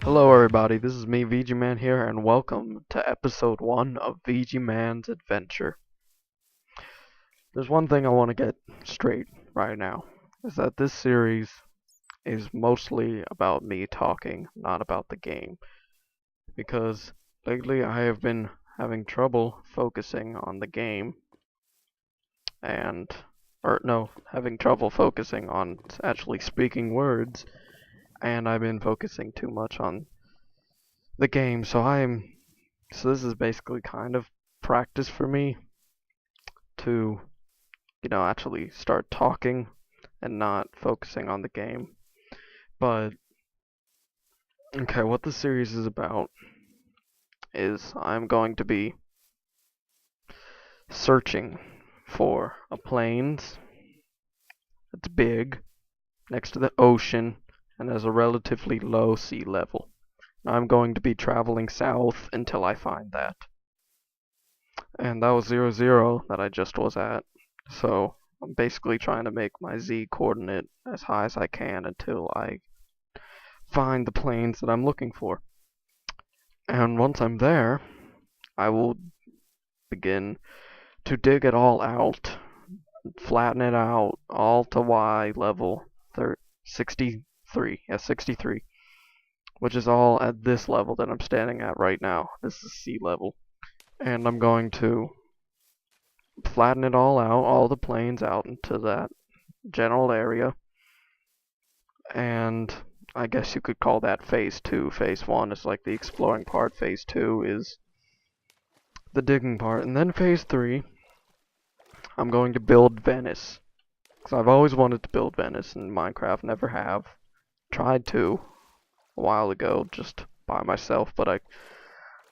Hello everybody, this is me, ViGeeMan here, and welcome to episode 1 of ViGeeMan's adventure. There's one thing I want to get straight right now, is that this series is mostly about me talking, not about the game. Because lately I have been having trouble focusing on the game, having trouble focusing on actually speaking words, and I've been focusing too much on the game, so this is basically kind of practice for me to, actually start talking and not focusing on the game. But okay, what the series is about is I'm going to be searching for a plains that's big, next to the ocean, and has a relatively low sea level. I'm going to be traveling south until I find that. And that was 0, that I just was at. So I'm basically trying to make my Z coordinate as high as I can until I find the plains that I'm looking for. And once I'm there, I will begin to dig it all out, flatten it out, all to Y level 63, 63, which is all at this level that I'm standing at right now. This is sea level. And I'm going to flatten it all out, all the plains out into that general area. And I guess you could call that phase 2. Phase 1 is like the exploring part. Phase 2 is the digging part. And then phase 3, I'm going to build Venice. Because I've always wanted to build Venice in Minecraft. Never have. Tried to a while ago just by myself, but I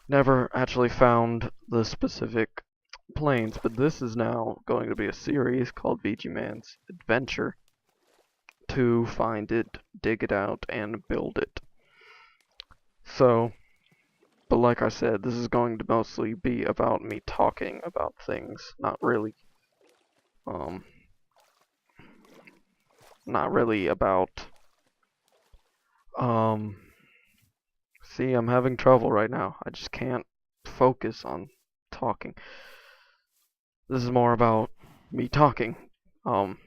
never actually found the specific planes. But this is now going to be a series called ViGeeMan's Adventure to find it, dig it out, and build it. So, but like I said, this is going to mostly be about me talking about things, not really about, see, I'm having trouble right now. I just can't focus on talking. This is more about me talking. Don't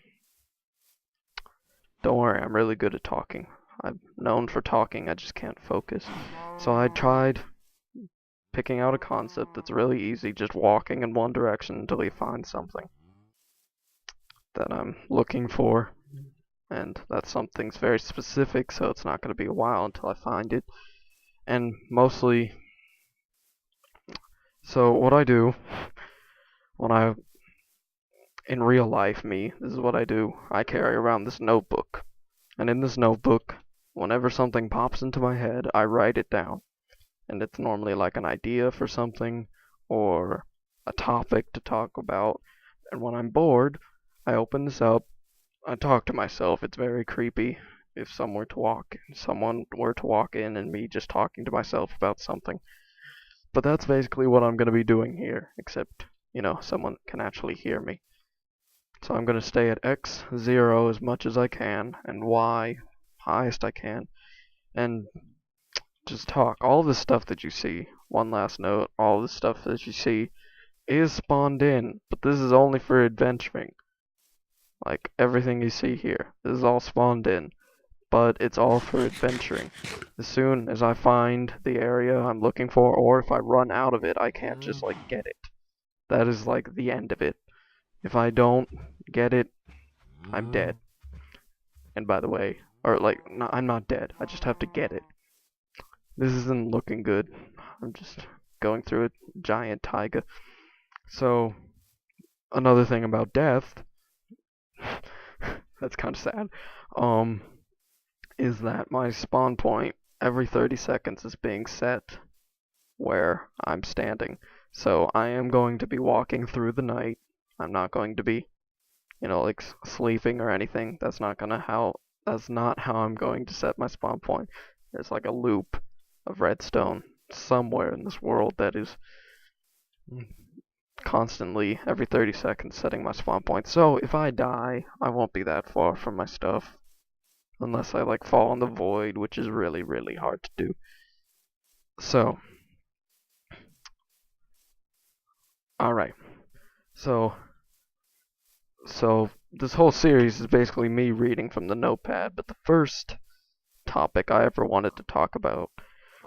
worry, I'm really good at talking. I'm known for talking, I just can't focus. So I tried picking out a concept that's really easy, just walking in one direction until you find something that I'm looking for. And that something's very specific, so it's not going to be a while until I find it. And mostly, so what I do when in real life, this is what I do. I carry around this notebook. And in this notebook, whenever something pops into my head, I write it down. And it's normally like an idea for something or a topic to talk about. And when I'm bored, I open this up, I talk to myself. It's very creepy if someone were to walk in and me just talking to myself about something. But that's basically what I'm going to be doing here, except, someone can actually hear me. So I'm going to stay at X0 as much as I can, and Y highest I can, and just talk. All this stuff that you see, one last note, all this stuff that you see is spawned in, but this is only for adventuring. Like everything you see here, this is all spawned in, but it's all for adventuring. As soon as I find the area I'm looking for, or if I run out of it, I can't just get it. That is like the end of it. If I don't get it, I'm dead. And by the way, no, I'm not dead. I just have to get it. This isn't looking good. I'm just going through a giant taiga. So, another thing about death, that's kind of sad, is that my spawn point every 30 seconds is being set where I'm standing. So I am going to be walking through the night. I'm not going to be, sleeping or anything. That's not how I'm going to set my spawn point. There's like a loop of redstone somewhere in this world that is constantly every 30 seconds setting my spawn point. So if I die, I won't be that far from my stuff. Unless I fall in the void, which is really, really hard to do. So, alright. So, so this whole series is basically me reading from the notepad, but the first topic I ever wanted to talk about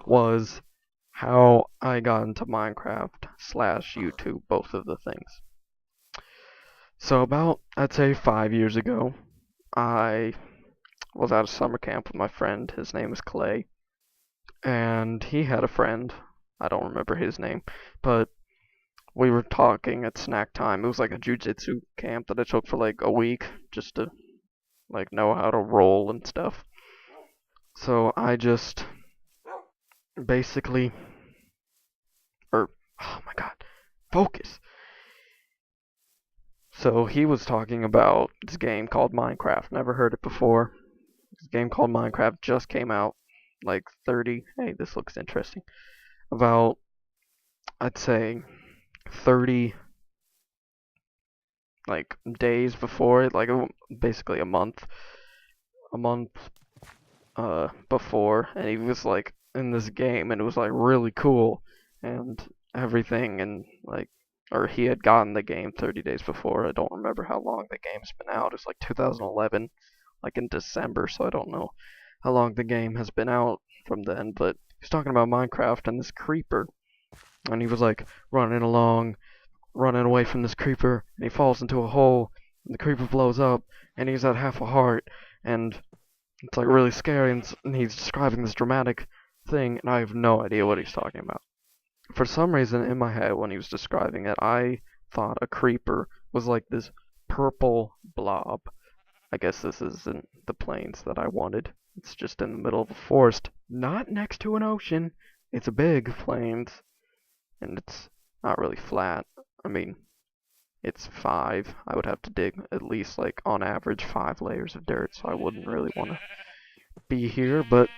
was how I got into Minecraft slash YouTube, both of the things. So about, I'd say 5 years ago, I was at a summer camp with my friend. His name is Clay, and he had a friend. I don't remember his name, but we were talking at snack time. It was like a jujitsu camp that I took for like a week just to like know how to roll and stuff. So I just basically, or oh my god, focus. So he was talking about this game called Minecraft. Never heard it before. This game called Minecraft just came out like 30. Hey, this looks interesting. About I'd say 30 like days before it, like basically a month before, and he was like in this game, and it was like really cool and everything, and like, or he had gotten the game 30 days before. I don't remember how long the game's been out. It's like 2011, like in December, so I don't know how long the game has been out from then. But he's talking about Minecraft and this creeper, and he was like running away from this creeper, and he falls into a hole, and the creeper blows up, and he's at half a heart, and it's like really scary, and he's describing this dramatic thing, and I have no idea what he's talking about. For some reason, in my head, when he was describing it, I thought a creeper was like this purple blob. I guess this isn't the plains that I wanted. It's just in the middle of a forest, not next to an ocean. It's a big plains, and it's not really flat. I mean, it's five. I would have to dig at least, like, on average, 5 layers of dirt, so I wouldn't really want to be here. But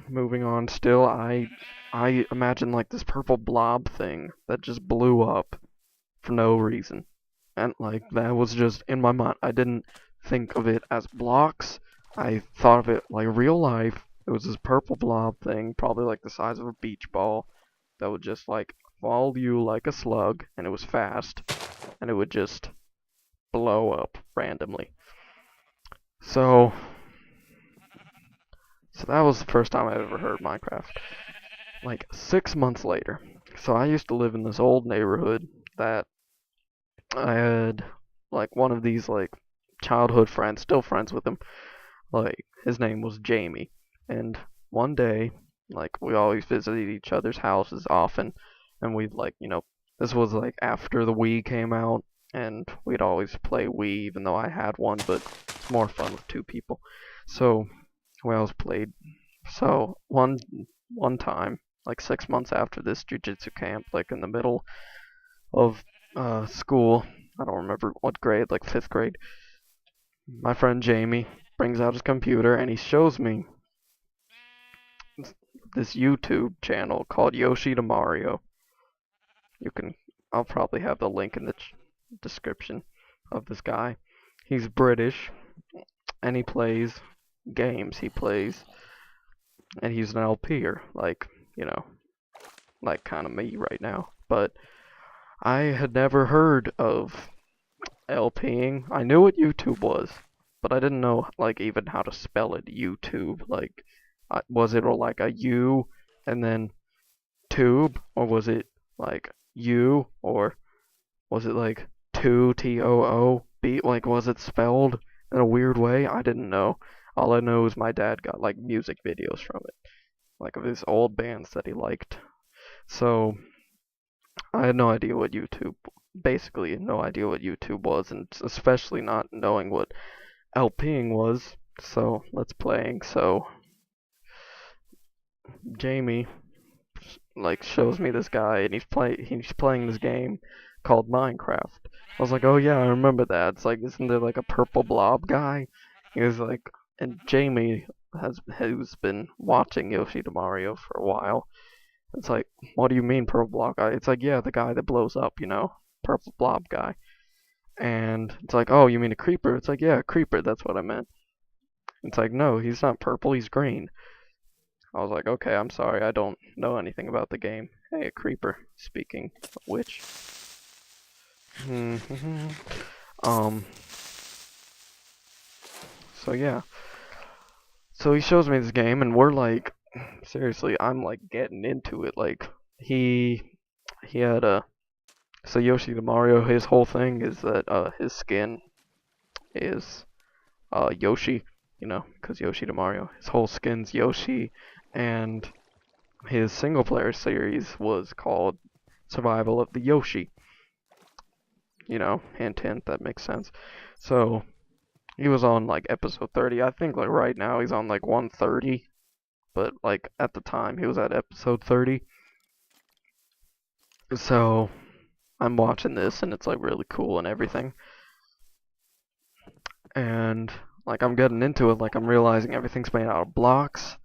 moving on, still, I imagine like this purple blob thing that just blew up for no reason, and like that was just in my mind. I didn't think of it as blocks. I thought of it like real life. It was this purple blob thing, probably like the size of a beach ball, that would just like follow you like a slug, and it was fast, and it would just blow up randomly. So, so that was the first time I ever heard Minecraft. Like 6 months later, so I used to live in this old neighborhood that I had like one of these like childhood friends, still friends with him. Like his name was Jamie, and one day, like we always visited each other's houses often, and we'd like this was like after the Wii came out, and we'd always play Wii, even though I had one, but it's more fun with two people. So we always played. So one time, like 6 months after this jujitsu camp, like in the middle of school, I don't remember what grade, like fifth grade, my friend Jamie brings out his computer and he shows me this YouTube channel called Yoshi to Mario. You can, I'll probably have the link in the description of this guy. He's British and he plays games. He plays, and he's an LPer, like, you know, like kind of me right now. But I had never heard of LPing. I knew what YouTube was, but I didn't know like even how to spell it. YouTube, like, was it like a U and then tube, or was it like U, or was it like two TOOB? Like, was it spelled in a weird way? I didn't know. All I know is my dad got like music videos from it, like of his old bands that he liked. So I had no idea what YouTube, basically no idea what YouTube was, and especially not knowing what LPing was. So let's playing. So Jamie like shows me this guy, and he's playing this game called Minecraft. I was like, oh yeah, I remember that. It's like, isn't there like a purple blob guy? He was like, and Jamie who's been watching Yoshi to Mario for a while. It's like, what do you mean purple blob guy? It's like, yeah, the guy that blows up, purple blob guy. And it's like, oh, you mean a creeper? It's like, yeah, a creeper, that's what I meant. It's like, no, he's not purple, he's green. I was like, okay, I'm sorry, I don't know anything about the game. Hey, a creeper. Speaking of which. um, so yeah. So he shows me this game, and we're like, seriously, I'm like getting into it. Like, he had a, so Yoshi the Mario, his whole thing is that, his skin is, Yoshi, you know, because Yoshi to Mario. His whole skin's Yoshi, and his single player series was called Survival of the Yoshi. You know, hint hint, that makes sense. So he was on like episode 30. I think like right now he's on like 130, but like at the time he was at episode 30. So I'm watching this and it's like really cool and everything. And like I'm getting into it, like I'm realizing everything's made out of blocks,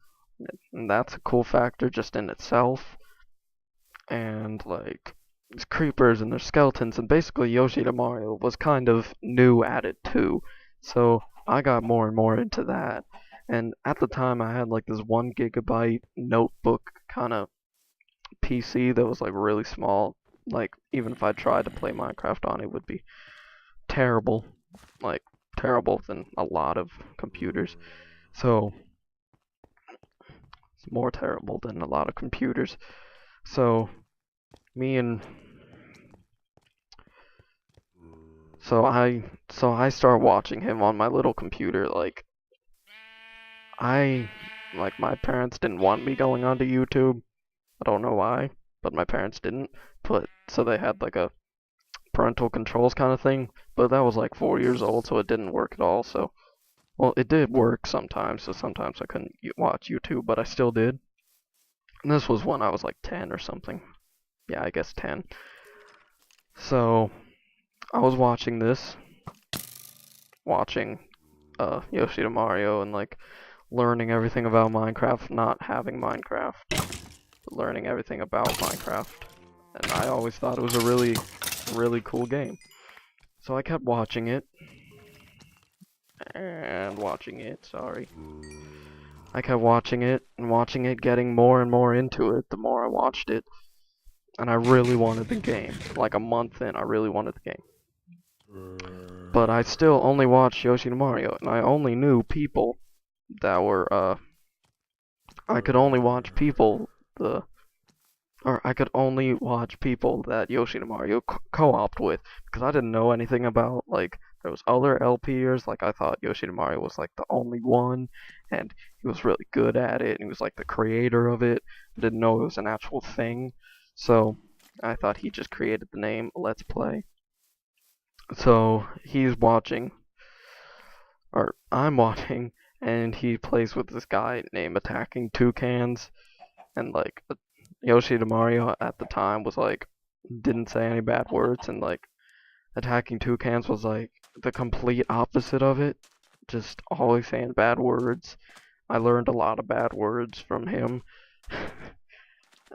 and that's a cool factor just in itself. And like there's creepers and there's skeletons, and basically Yoshi to Mario was kind of new at it too. So I got more and more into that. And at the time I had like this 1 gigabyte notebook kind of PC that was like really small. Like even if I tried to play Minecraft on it, it would be terrible. Like terrible than a lot of computers. So it's more terrible than a lot of computers. So me and so I start watching him on my little computer. I like my parents didn't want me going onto YouTube. I don't know why, but my parents didn't. But so they had like a parental controls kind of thing, but that was like 4 years old, so it didn't work at all. So well, it did work sometimes. So sometimes I couldn't watch YouTube, but I still did. And this was when I was like 10 or something. Yeah, I guess 10. So I was watching this, watching Yoshi to Mario, and like learning everything about Minecraft, not having Minecraft, but learning everything about Minecraft. And I always thought it was a really, really cool game. So I kept watching it, and watching it, sorry. I kept watching it, and watching it, getting more and more into it the more I watched it. And I really wanted the game. Like a month in, I really wanted the game. But I still only watched Yoshi and Mario, and I only knew people that were, I could only watch people, I could only watch people that Yoshi and Mario co-opted with, because I didn't know anything about, like, there was other LPers, like, I thought Yoshi and Mario was, like, the only one, and he was really good at it, and he was, like, the creator of it. I didn't know it was an actual thing, so I thought he just created the name Let's Play. So he's watching, or I'm watching, and he plays with this guy named Attacking Toucans, and like Yoshi to Mario at the time was like didn't say any bad words, and like Attacking Toucans was like the complete opposite of it, just always saying bad words. I learned a lot of bad words from him,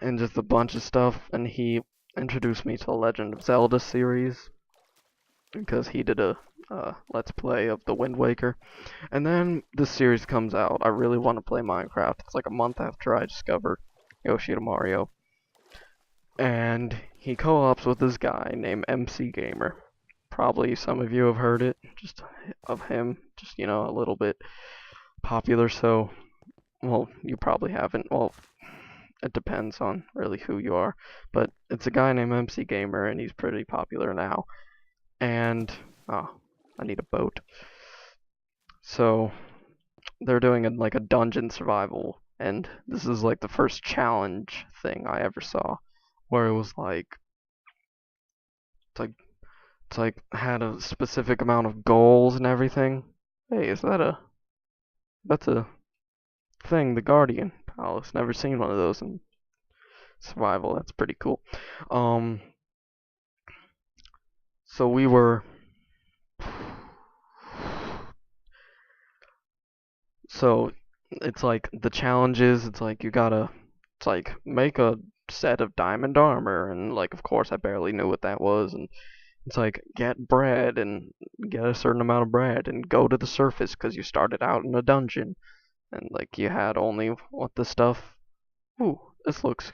and just a bunch of stuff, and he introduced me to the Legend of Zelda series, because he did a Let's Play of the Wind Waker. And then this series comes out. I really want to play Minecraft. It's like a month after I discovered Yoshi to Mario. And he co-ops with this guy named MC Gamer. Probably some of you have heard it, just of him, just, you know, a little bit popular, so, well, you probably haven't. Well, it depends on really who you are. But it's a guy named MC Gamer, and he's pretty popular now. And, oh, I need a boat. So, they're doing like a dungeon survival, and this is like the first challenge thing I ever saw, where it was like, it's like, it's like had a specific amount of goals and everything. Hey, that's a thing, the Guardian Palace. Never seen one of those in survival. That's pretty cool. Um, so we were, so it's like the challenges, it's like it's like make a set of diamond armor, and like of course I barely knew what that was, and it's like get bread and get a certain amount of bread and go to the surface because you started out in a dungeon. and like you had only what the stuff. Ooh, this looks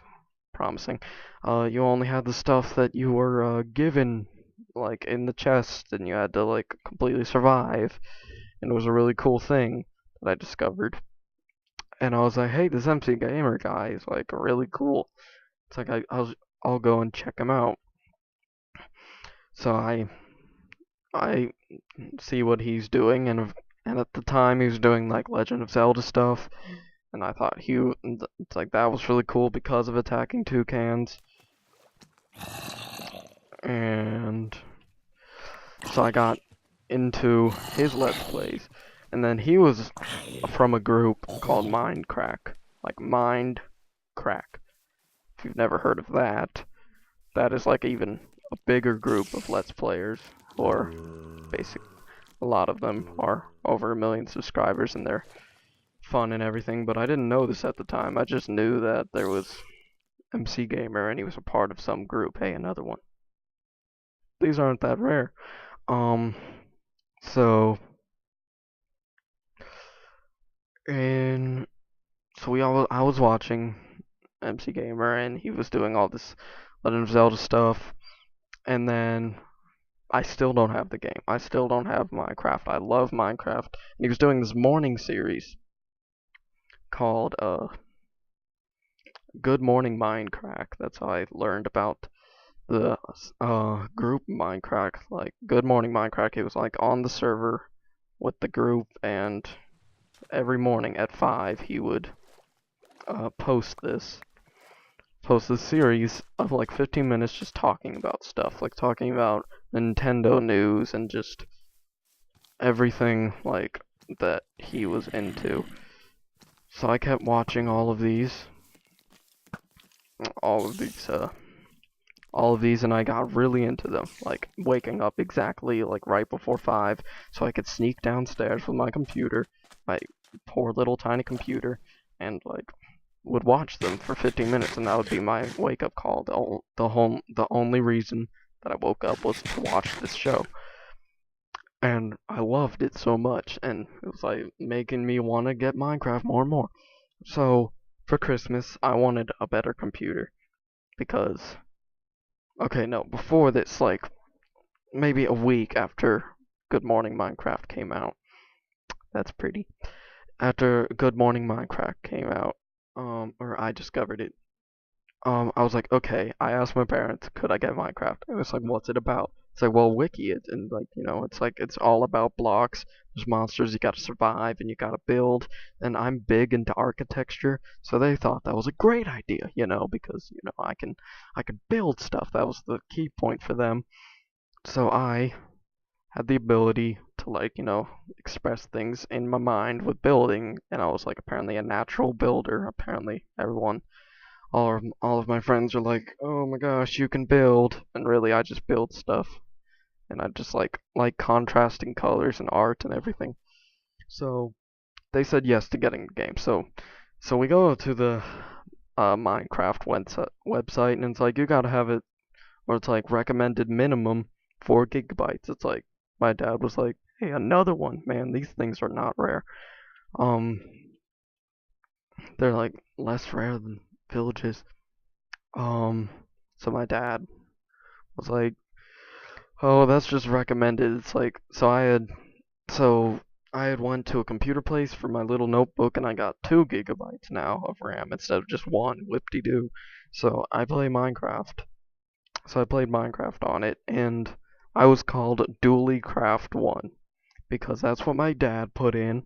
promising. You only had the stuff that you were given, like in the chest, and you had to like completely survive. And it was a really cool thing that I discovered. And I was like, hey, this MC Gamer guy is like really cool. It's like I'll go and check him out. So I see what he's doing, and at the time he was doing like Legend of Zelda stuff, and I thought it's like that was really cool because of attacking toucans. And so I got into his Let's Plays, and then he was from a group called Mindcrack, like Mind Crack. If you've never heard of that, that is like even a bigger group of Let's Players, or basic. A lot of them are over 1 million subscribers, and they're fun and everything. But I didn't know this at the time. I just knew that there was MC Gamer, and he was a part of some group. Hey, another one. These aren't that rare. Um, so and so I was watching MC Gamer, and he was doing all this Legend of Zelda stuff, and then I still don't have the game. I still don't have Minecraft. I love Minecraft. And he was doing this morning series called Good Morning Minecraft. That's how I learned about the group Minecraft. Like Good Morning Minecraft, it was like on the server with the group, and every morning at 5 he would post this series of like 15 minutes just talking about stuff, like talking about Nintendo news and just everything like that he was into. So I kept watching all of these, and I got really into them. Like waking up exactly like right before 5, so I could sneak downstairs with my computer, my poor little tiny computer, and like would watch them for 15 minutes, and that would be my wake up call. The only reason that I woke up was to watch this show. And I loved it so much, and it was like making me want to get Minecraft more and more. So for Christmas, I wanted a better computer because, okay, no, before this, like maybe a week after Good Morning Minecraft came out. That's pretty. After Good Morning Minecraft came out, or I discovered it, I was like, okay, I asked my parents, could I get Minecraft? And it's like, what's it about? It's like, well, wiki it, and like, it's like, it's all about blocks. There's monsters, you gotta survive, and you gotta build, and I'm big into architecture, so they thought that was a great idea, because, I could build stuff. That was the key point for them. So I had the ability to, like, express things in my mind with building, and I was like apparently a natural builder. Apparently all of my friends are like, "Oh my gosh, you can build," and really I just build stuff, and I just like contrasting colors and art and everything. So they said yes to getting the game. So we go to the Minecraft website, and it's like you gotta have it, or it's like recommended minimum 4 GB. It's like my dad was like, "Hey, another one, man. These things are not rare. Um, they're like less rare than villages." Um, so my dad was like, "Oh, that's just recommended." It's like so I had went to a computer place for my little notebook, and I got 2 GB now of RAM instead of just one. Whip-de-doo. So I play Minecraft. So I played Minecraft on it, and I was called DooleyCraft1 because that's what my dad put in,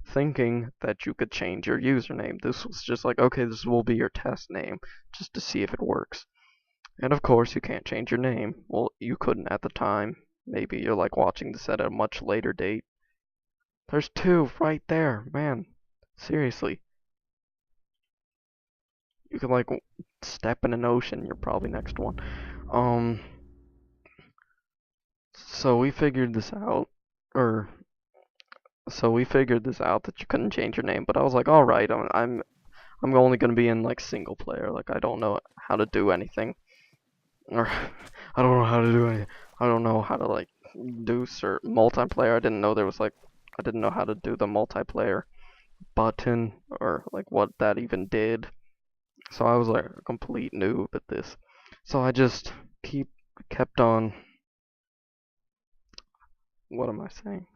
thinking that you could change your username. This was just like, okay, this will be your test name, just to see if it works. And of course, you can't change your name. Well, you couldn't at the time. Maybe you're like watching this at a much later date. There's two right there, man. Seriously. You could like step in an ocean, you're probably next one. Um, so we figured this out, or so we figured this out that you couldn't change your name. But I was like, all right, I'm only gonna be in like single player. Like I don't know how to do anything, or I don't know how to do anything. I don't know how to like do multiplayer. I didn't know how to do the multiplayer. button or like what that even did. So I was like a complete noob at this. So I just kept on. What am I saying?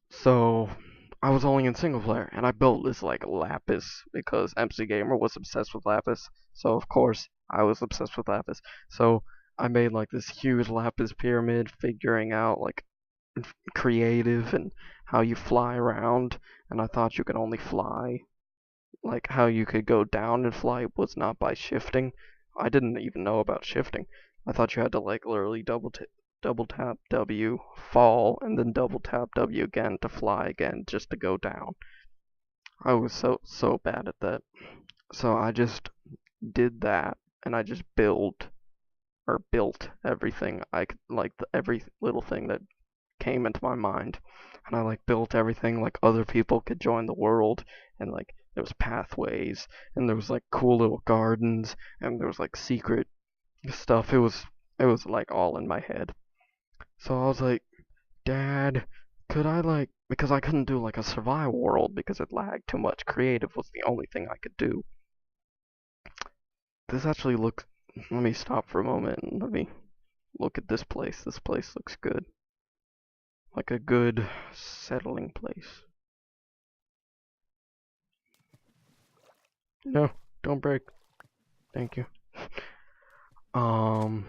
So I was only in single player, and I built this like lapis because MC Gamer was obsessed with lapis. So of course I was obsessed with lapis. So I made like this huge lapis pyramid, figuring out like creative and how you fly around. And I thought you could only fly, like how you could go down and fly was not by shifting. I didn't even know about shifting. I thought you had to like literally double tap W, fall, and then double tap W again to fly again just to go down. I was so bad at that. So I just did that and I just built everything I could, like every little thing that came into my mind. And I like built everything like other people could join the world, and like there was pathways, and there was like cool little gardens, and there was like secret stuff. It was like all in my head. So I was like, Dad, could I like, because I couldn't do like a survival world because it lagged too much. Creative was the only thing I could do. This actually looks. Let me stop for a moment and let me look at this place. This place looks good. Like a good settling place. No, don't break. Thank you. Um,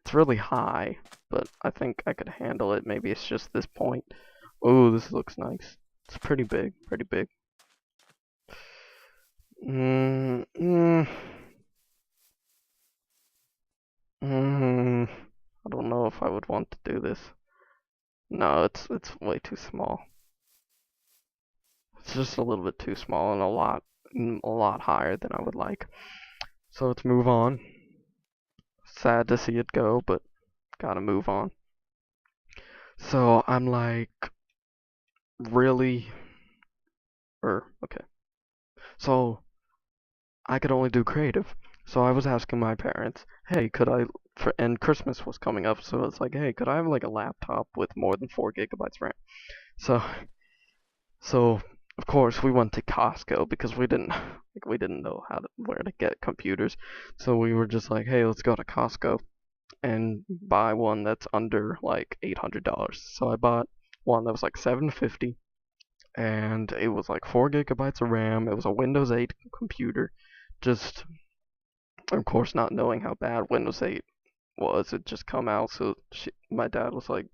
it's really high, but I think I could handle it. Maybe it's just this point. Oh, this looks nice. It's pretty big, pretty big. Mm, mm, I don't know if I would want to do this. No, it's way too small. It's just a little bit too small and a lot higher than I would like. So let's move on. Sad to see it go, but gotta move on. So I'm like, really, okay. So I could only do creative. So I was asking my parents, hey, and Christmas was coming up, so it's like, hey, could I have like a laptop with more than 4 gigabytes RAM? So, so of course we went to Costco because we didn't know where to get computers. So we were just like, hey, let's go to Costco and buy one that's under like $800. So I bought one that was like 750, and it was like 4 gigabytes of RAM. It was a Windows 8 computer. Just, of course, not knowing how bad Windows 8 was, it just come out. So my dad was like,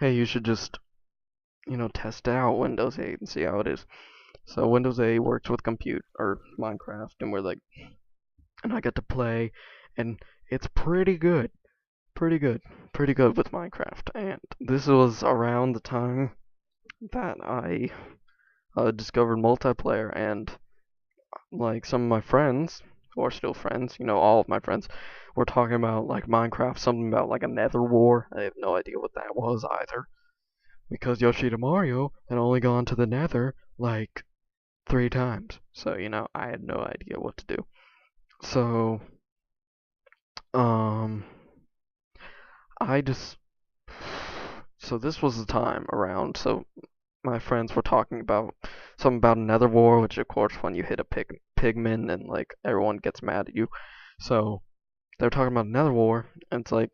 "Hey, you should just, test out Windows 8 and see how it is." So Windows 8 works with compute or Minecraft, and and I get to play, and it's pretty good, pretty good, pretty good with Minecraft. And this was around the time that I discovered multiplayer, and like some of my friends, who are still friends, all of my friends, were talking about like Minecraft, something about like a nether war. I have no idea what that was either. Because Yoshida Mario had only gone to the nether like 3 times. So, I had no idea what to do. So, um, I just. So, this was the time around. So, my friends were talking about something about another war, which of course when you hit a pigman and like everyone gets mad at you. So they're talking about another war, and it's like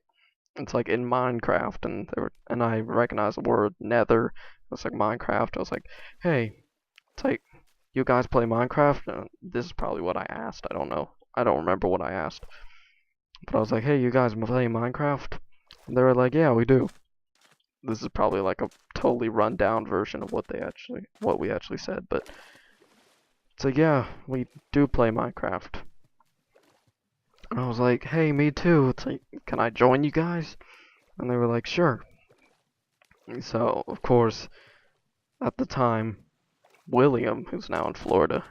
in Minecraft, and I recognize the word nether. It's like Minecraft. I was like, hey, it's like you guys play Minecraft? This is probably what I asked. I don't know. I don't remember what I asked, but I was like, hey, you guys play Minecraft? And they were like, yeah, we do. This is probably like a totally rundown version of what we actually said, but it's like, yeah, we do play Minecraft. And I was like, hey, me too. It's like, can I join you guys? And they were like, sure. So, of course, at the time, William, who's now in Florida,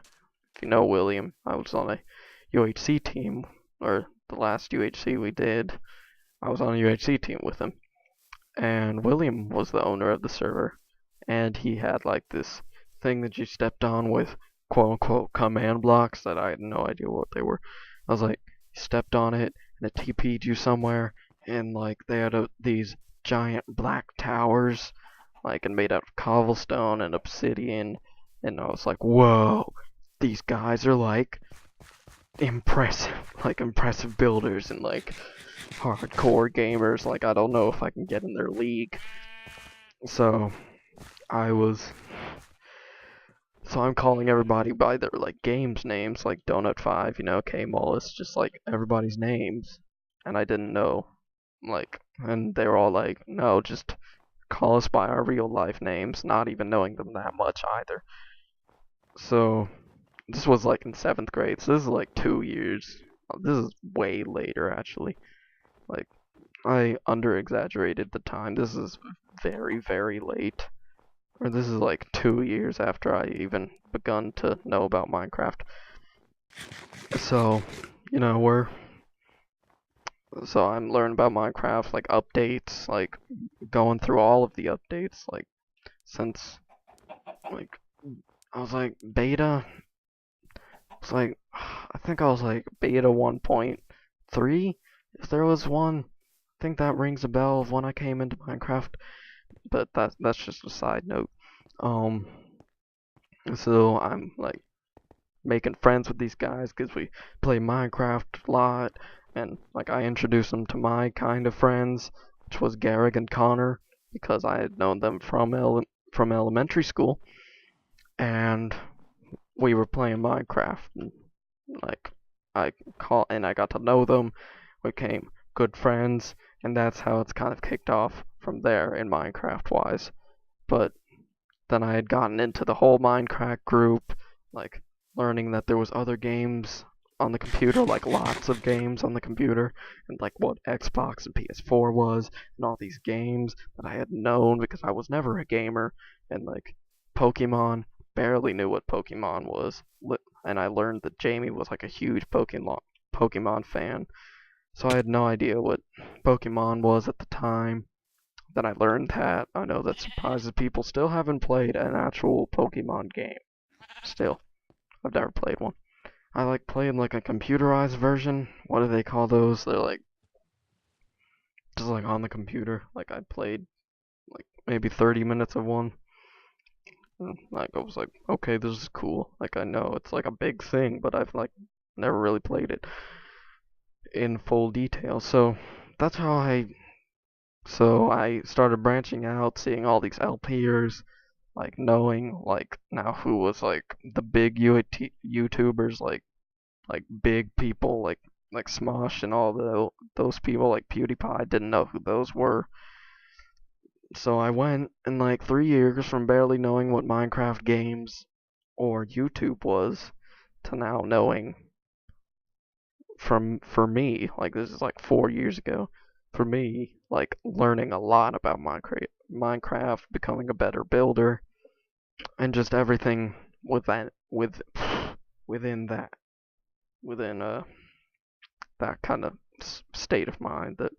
if you know William, I was on a UHC team, or the last UHC we did, I was on a UHC team with him. And William was the owner of the server, and he had like this thing that you stepped on with quote unquote command blocks that I had no idea what they were. I was like, you stepped on it and it TP'd you somewhere, and like they had these giant black towers like, and made out of cobblestone and obsidian, and I was like, whoa, these guys are like impressive builders and like hardcore gamers. Like, I don't know if I can get in their league. So I was so I'm calling everybody by their like games names, like Donut5, K Mullis, just like everybody's names. And I didn't know. Like, and they were all like, no, just call us by our real life names, not even knowing them that much either. So this was like in 7th grade, so this is like 2 years. This is way later actually. Like, I under exaggerated the time. This is very, very late. Or this is like 2 years after I even begun to know about Minecraft. So, you know, we're so I'm learning about Minecraft, like updates, like going through all of the updates, like since like I was like beta. It's like I think I was like beta 1.3, if there was one. I think that rings a bell of when I came into Minecraft, but that's just a side note. Um, so I'm like making friends with these guys because we play Minecraft a lot, and like I introduced them to my kind of friends, which was Garrick and Connor, because I had known them from elementary school, and we were playing Minecraft, and like I got to know them, we became good friends, and that's how it's kind of kicked off from there in Minecraft wise. But then I had gotten into the whole Minecraft group, like learning that there was other games on the computer, like lots of games on the computer, and like what Xbox and PS4 was, and all these games that I had known because I was never a gamer, and like Pokemon, barely knew what Pokemon was, and I learned that Jamie was like a huge Pokemon fan, so I had no idea what Pokemon was at the time. Then I learned that. I know that surprises people. Still haven't played an actual Pokemon game. Still. I've never played one. I like playing like a computerized version. What do they call those? They're like just like on the computer. Like I played like maybe 30 minutes of one. Like I was like, okay, this is cool. Like I know it's like a big thing, but I've like never really played it in full detail. That's how I started branching out, seeing all these LPers, like knowing like now who was like the big YouTubers, like big people like Smosh and all those people like PewDiePie. I didn't know who those were. So I went in like 3 years from barely knowing what Minecraft games or YouTube was to now knowing for me, like this is like 4 years ago, for me, like learning a lot about Minecraft, becoming a better builder, and just everything within that within that kind of state of mind that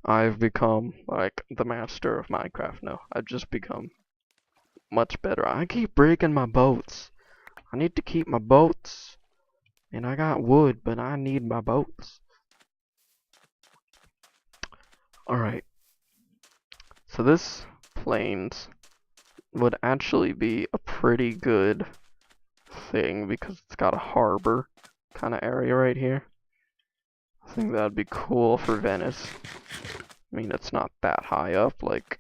I've become like the master of Minecraft now. I've just become much better. I keep breaking my boats. I need to keep my boats. And I got wood, but I need my boats. Alright. So this plains would actually be a pretty good thing because it's got a harbor kind of area right here. I think that'd be cool for Venice. I mean, it's not that high up, like,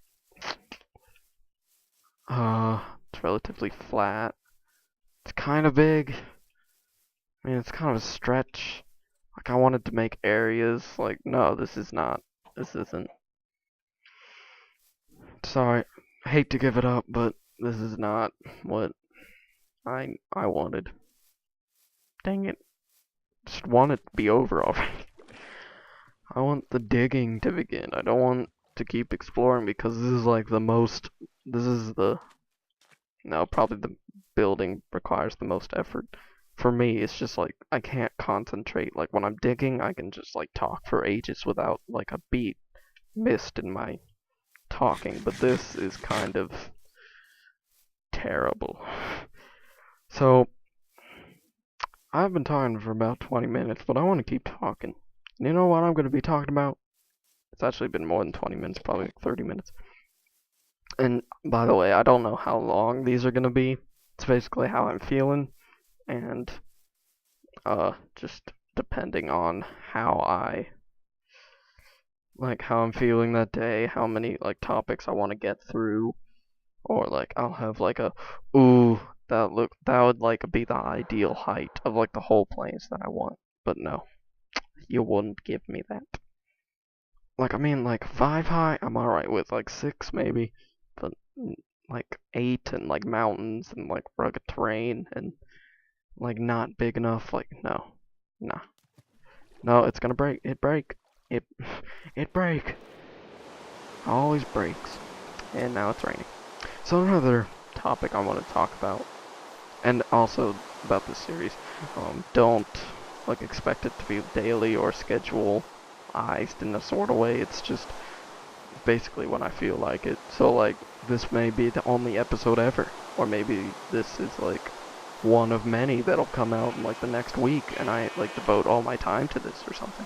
it's relatively flat. It's kind of big. I mean, it's kind of a stretch. Like, I wanted to make areas, like, no, this isn't. Sorry, I hate to give it up, but this is not what I wanted. Dang it. Just want it to be over already. I want the digging to begin. I don't want to keep exploring because this is like this is the, no, probably the building requires the most effort. For me, it's just like, I can't concentrate. Like when I'm digging, I can just like talk for ages without like a beat missed in my talking, but this is kind of terrible. So, I've been talking for about 20 minutes, but I want to keep talking. You know what I'm going to be talking about? It's actually been more than 20 minutes, probably like 30 minutes. And by the way, I don't know how long these are gonna be. It's basically how I'm feeling, and just depending on how I like how I'm feeling that day, how many like topics I want to get through, or like I'll have like a ooh that would like be the ideal height of like the whole planes that I want. But no, you wouldn't give me that. Like I mean like 5 high, I'm alright with like 6 maybe, but like 8 and like mountains and like rugged terrain and like not big enough, like no. Nah. No, it's gonna break. It break. It it break. Always breaks. And now it's raining. So another topic I want to talk about, and also about this series, don't like expect it to be daily or schedule-ized in a sort of way. It's just basically when I feel like it. So like this may be the only episode ever, or maybe this is like one of many that'll come out in like the next week, and I like devote all my time to this or something.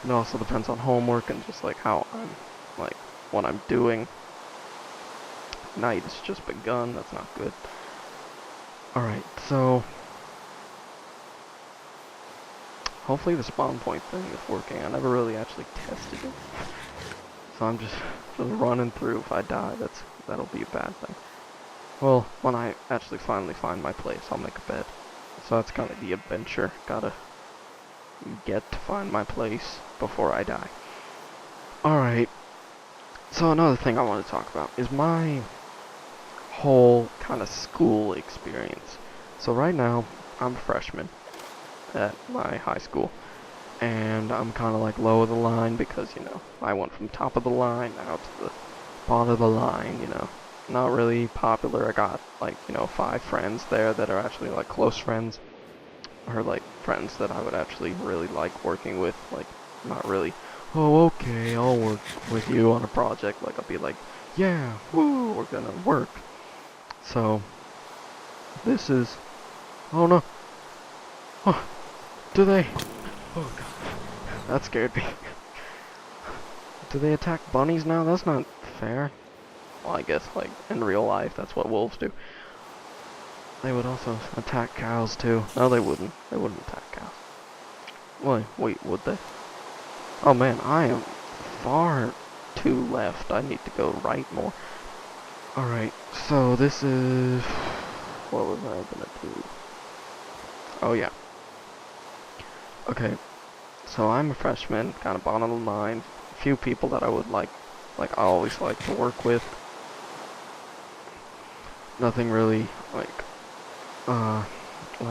It also depends on homework and just like how I'm like what I'm doing. Night has just begun. That's not good. Alright, so hopefully the spawn point thing is working. I never really actually tested it. So I'm just running through. If I die, that'll be a bad thing. Well, when I actually finally find my place, I'll make a bed. So that's kind of the adventure. Gotta get to find my place before I die. Alright, so another thing I want to talk about is my whole kind of school experience. So right now, I'm a freshman at my high school, and I'm kind of like low of the line because, you know, I went from top of the line now to the bottom of the line, you know. Not really popular. I got like, you know, 5 friends there that are actually like close friends, or like friends that I would actually really like working with, like not really, oh okay, I'll work with you on a project, like I'll be like, yeah, woo, we're gonna work. So, this is, oh no, oh, do they, oh god, that scared me. Do they attack bunnies now? That's not fair. Well, I guess, like, in real life, that's what wolves do. They would also attack cows, too. No, they wouldn't. They wouldn't attack cows. Wait, would they? Oh man, I am far too left. I need to go right more. Alright, so this is... What was I gonna do? Oh yeah. Okay, so I'm a freshman, kind of bottom of the line. Few people that I would like I always like to work with. Nothing really, like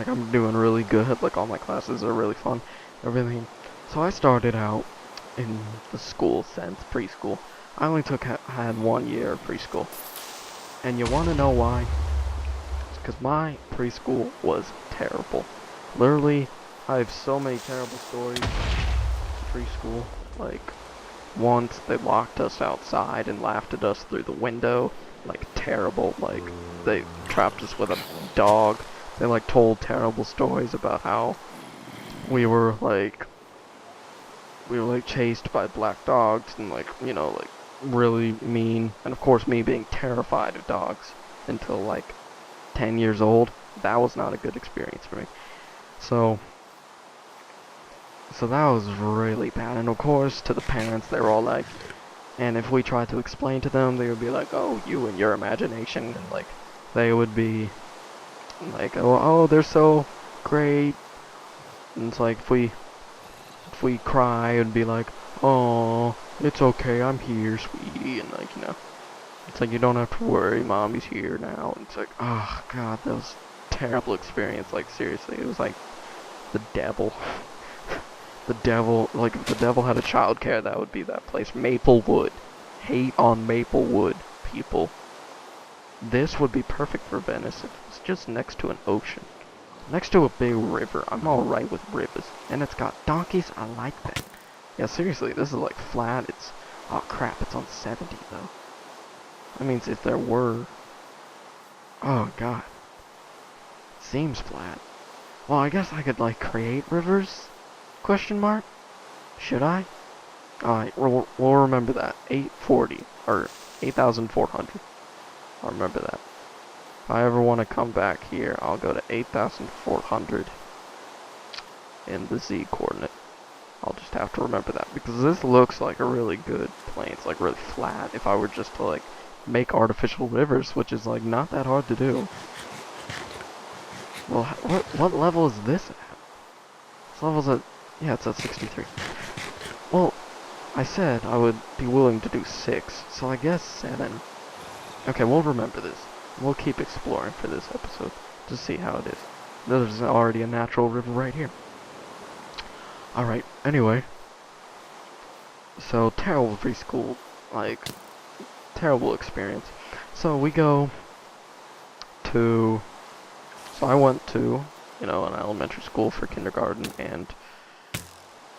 I'm doing really good, like all my classes are really fun, everything. So I started out in the school sense, preschool. I only had 1 year of preschool. And you wanna know why? It's because my preschool was terrible. Literally, I have so many terrible stories in preschool. Like, once they locked us outside and laughed at us through the window. Like, terrible. Like, they trapped us with a dog. They, like, told terrible stories about how we were, like, chased by black dogs and, like, you know, like, really mean. And, of course, me being terrified of dogs until, like, 10 years old. That was not a good experience for me. So that was really bad. And, of course, to the parents, they were all like, and if we tried to explain to them, they would be like, oh, you and your imagination. And, like, they would be like, oh, they're so great. And it's like, if we cry, it would be like, oh, it's okay, I'm here, sweetie. And, like, you know, it's like, you don't have to worry, mommy's here now. And it's like, oh, God, that was a terrible experience. Like, seriously, it was like the devil. The devil, like, if the devil had a childcare, that would be that place. Maplewood. Hate on Maplewood, people. This would be perfect for Venice if it was just next to an ocean. Next to a big river. I'm alright with rivers. And it's got donkeys. I like that. Yeah, seriously, this is like flat. It's... Oh crap, it's on 70 though. That means if there were... Oh god. Seems flat. Well, I guess I could like create rivers? Question mark? Should I? Alright, we'll remember that. 840. Or 8,400. I'll remember that. If I ever want to come back here, I'll go to 8,400 in the Z coordinate. I'll just have to remember that, because this looks like a really good plane. It's like really flat. If I were just to like make artificial rivers, which is like not that hard to do. Well, what level is this at? This level's at, yeah, it's at 63. Well, I said I would be willing to do 6, so I guess 7. Okay, we'll remember this. We'll keep exploring for this episode to see how it is. There's already a natural river right here. Alright, anyway. So, terrible preschool, like, terrible experience. So, we go to, so I went to, an elementary school for kindergarten, and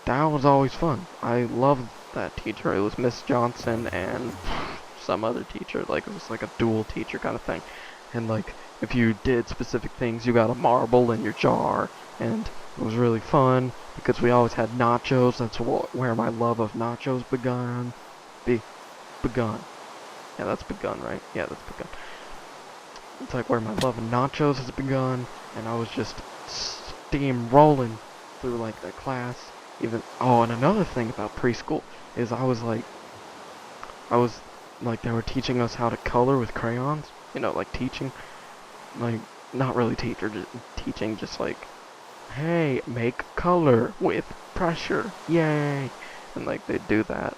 that was always fun. I loved that teacher. It was Miss Johnson and some other teacher. Like, it was like a dual teacher kind of thing. And like, if you did specific things, you got a marble in your jar. And it was really fun because we always had nachos. That's where my love of nachos begun. Begun. Yeah, that's begun, right? Yeah, that's begun. It's like where my love of nachos has begun. And I was just steamrolling through like the class. Oh, and another thing about preschool is I was like, they were teaching us how to color with crayons, like teaching, like, not really teaching, just like, hey, make color with pressure, yay, and like, they'd do that,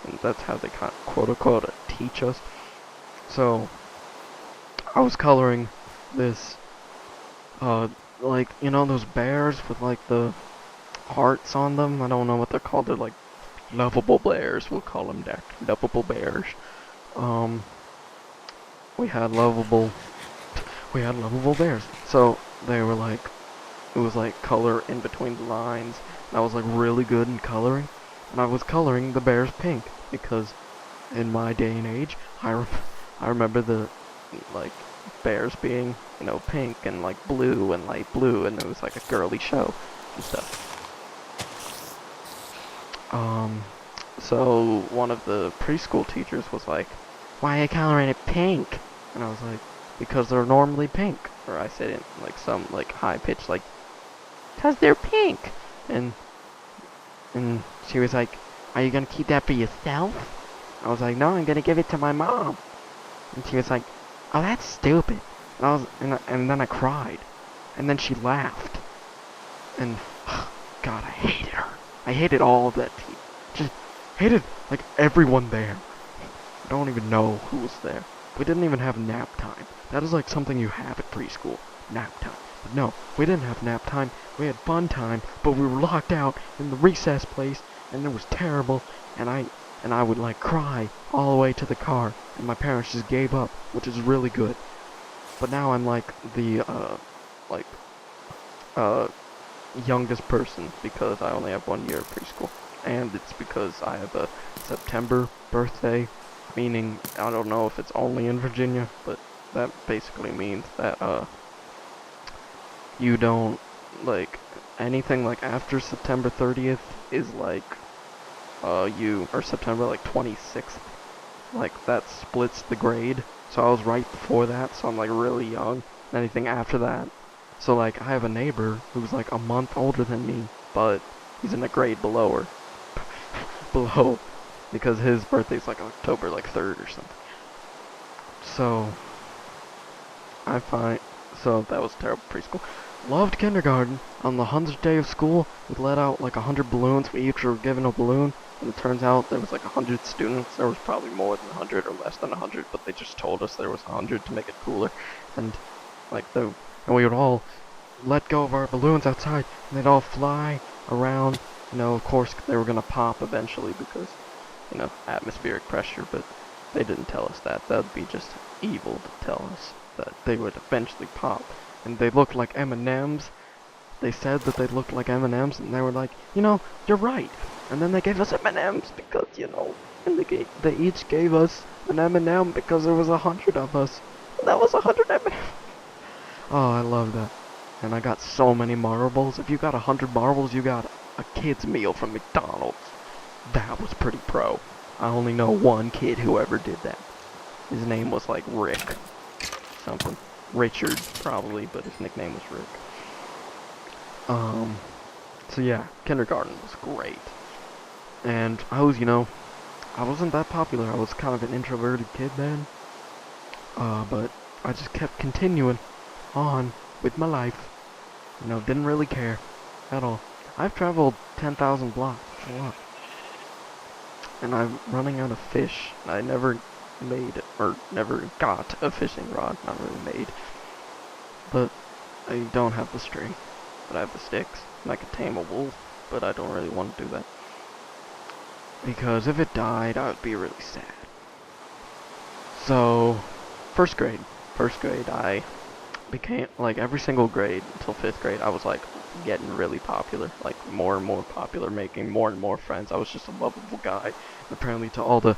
and that's how they kind of, quote-unquote, teach us. So, I was coloring this, like, those bears with like the hearts on them. I don't know what they're called. They're like lovable bears. We'll call them that. Lovable bears. We had lovable bears. So they were like, it was like color in between the lines. And I was like really good in coloring. And I was coloring the bears pink because in my day and age, I remember the like bears being, pink and like blue and light blue, and it was like a girly show and stuff. So one of the preschool teachers was like, why are you coloring it pink? And I was like, because they're normally pink. Or I said it in like some like high pitch, like, cause they're pink. And she was like, are you gonna keep that for yourself? I was like, no, I'm gonna give it to my mom. And she was like, oh, that's stupid. And then I cried. And then she laughed. And God, I hated her. I hated all of that team. Just hated, like, everyone there. I don't even know who was there. We didn't even have nap time. That is like something you have at preschool. Nap time. But no, we didn't have nap time. We had fun time, but we were locked out in the recess place, and it was terrible, and I would, like, cry all the way to the car, and my parents just gave up, which is really good. But now I'm, like, the, youngest person because I only have 1 year of preschool, and it's because I have a September birthday, meaning I don't know if it's only in Virginia, but that basically means that you don't, like, anything like after September 30th is like or September like 26th, like that splits the grade. So I was right before that, so I'm like really young. Anything after that, so like I have a neighbor who's like a month older than me, but he's in a grade below her. Below, because his birthday's like October like 3rd or something. So so that was terrible preschool. Loved kindergarten. On the 100th day of school, we let out like 100 balloons. We each were given a balloon, and it turns out there was like 100 students. There was probably more than 100 or less than 100, but they just told us there was 100 to make it cooler. And like and we would all let go of our balloons outside, and they'd all fly around. Of course they were gonna pop eventually because, atmospheric pressure, but they didn't tell us that. That would be just evil to tell us that they would eventually pop. And they looked like M&Ms. They said that they looked like M&Ms, and they were like, you're right. And then they gave us M&Ms because, and they each gave us an M&M because there was 100 of us. And that was 100 M&Ms. Oh, I love that. And I got so many marbles. If you got 100 marbles, you got a kid's meal from McDonald's. That was pretty pro. I only know one kid who ever did that. His name was like Rick something. Richard, probably, but his nickname was Rick. So yeah, kindergarten was great. And I was, I wasn't that popular. I was kind of an introverted kid then. But I just kept continuing on with my life. Didn't really care at all. I've traveled 10,000 blocks. That's a lot. And I'm running out of fish. I never made, or never got a fishing rod. Not really made. But I don't have the string. But I have the sticks. And I could tame a wolf. But I don't really want to do that. Because if it died, I would be really sad. So, first grade, I became, like, every single grade until 5th grade, I was, like, getting really popular, like, more and more popular, making more and more friends. I was just a lovable guy. Apparently to all the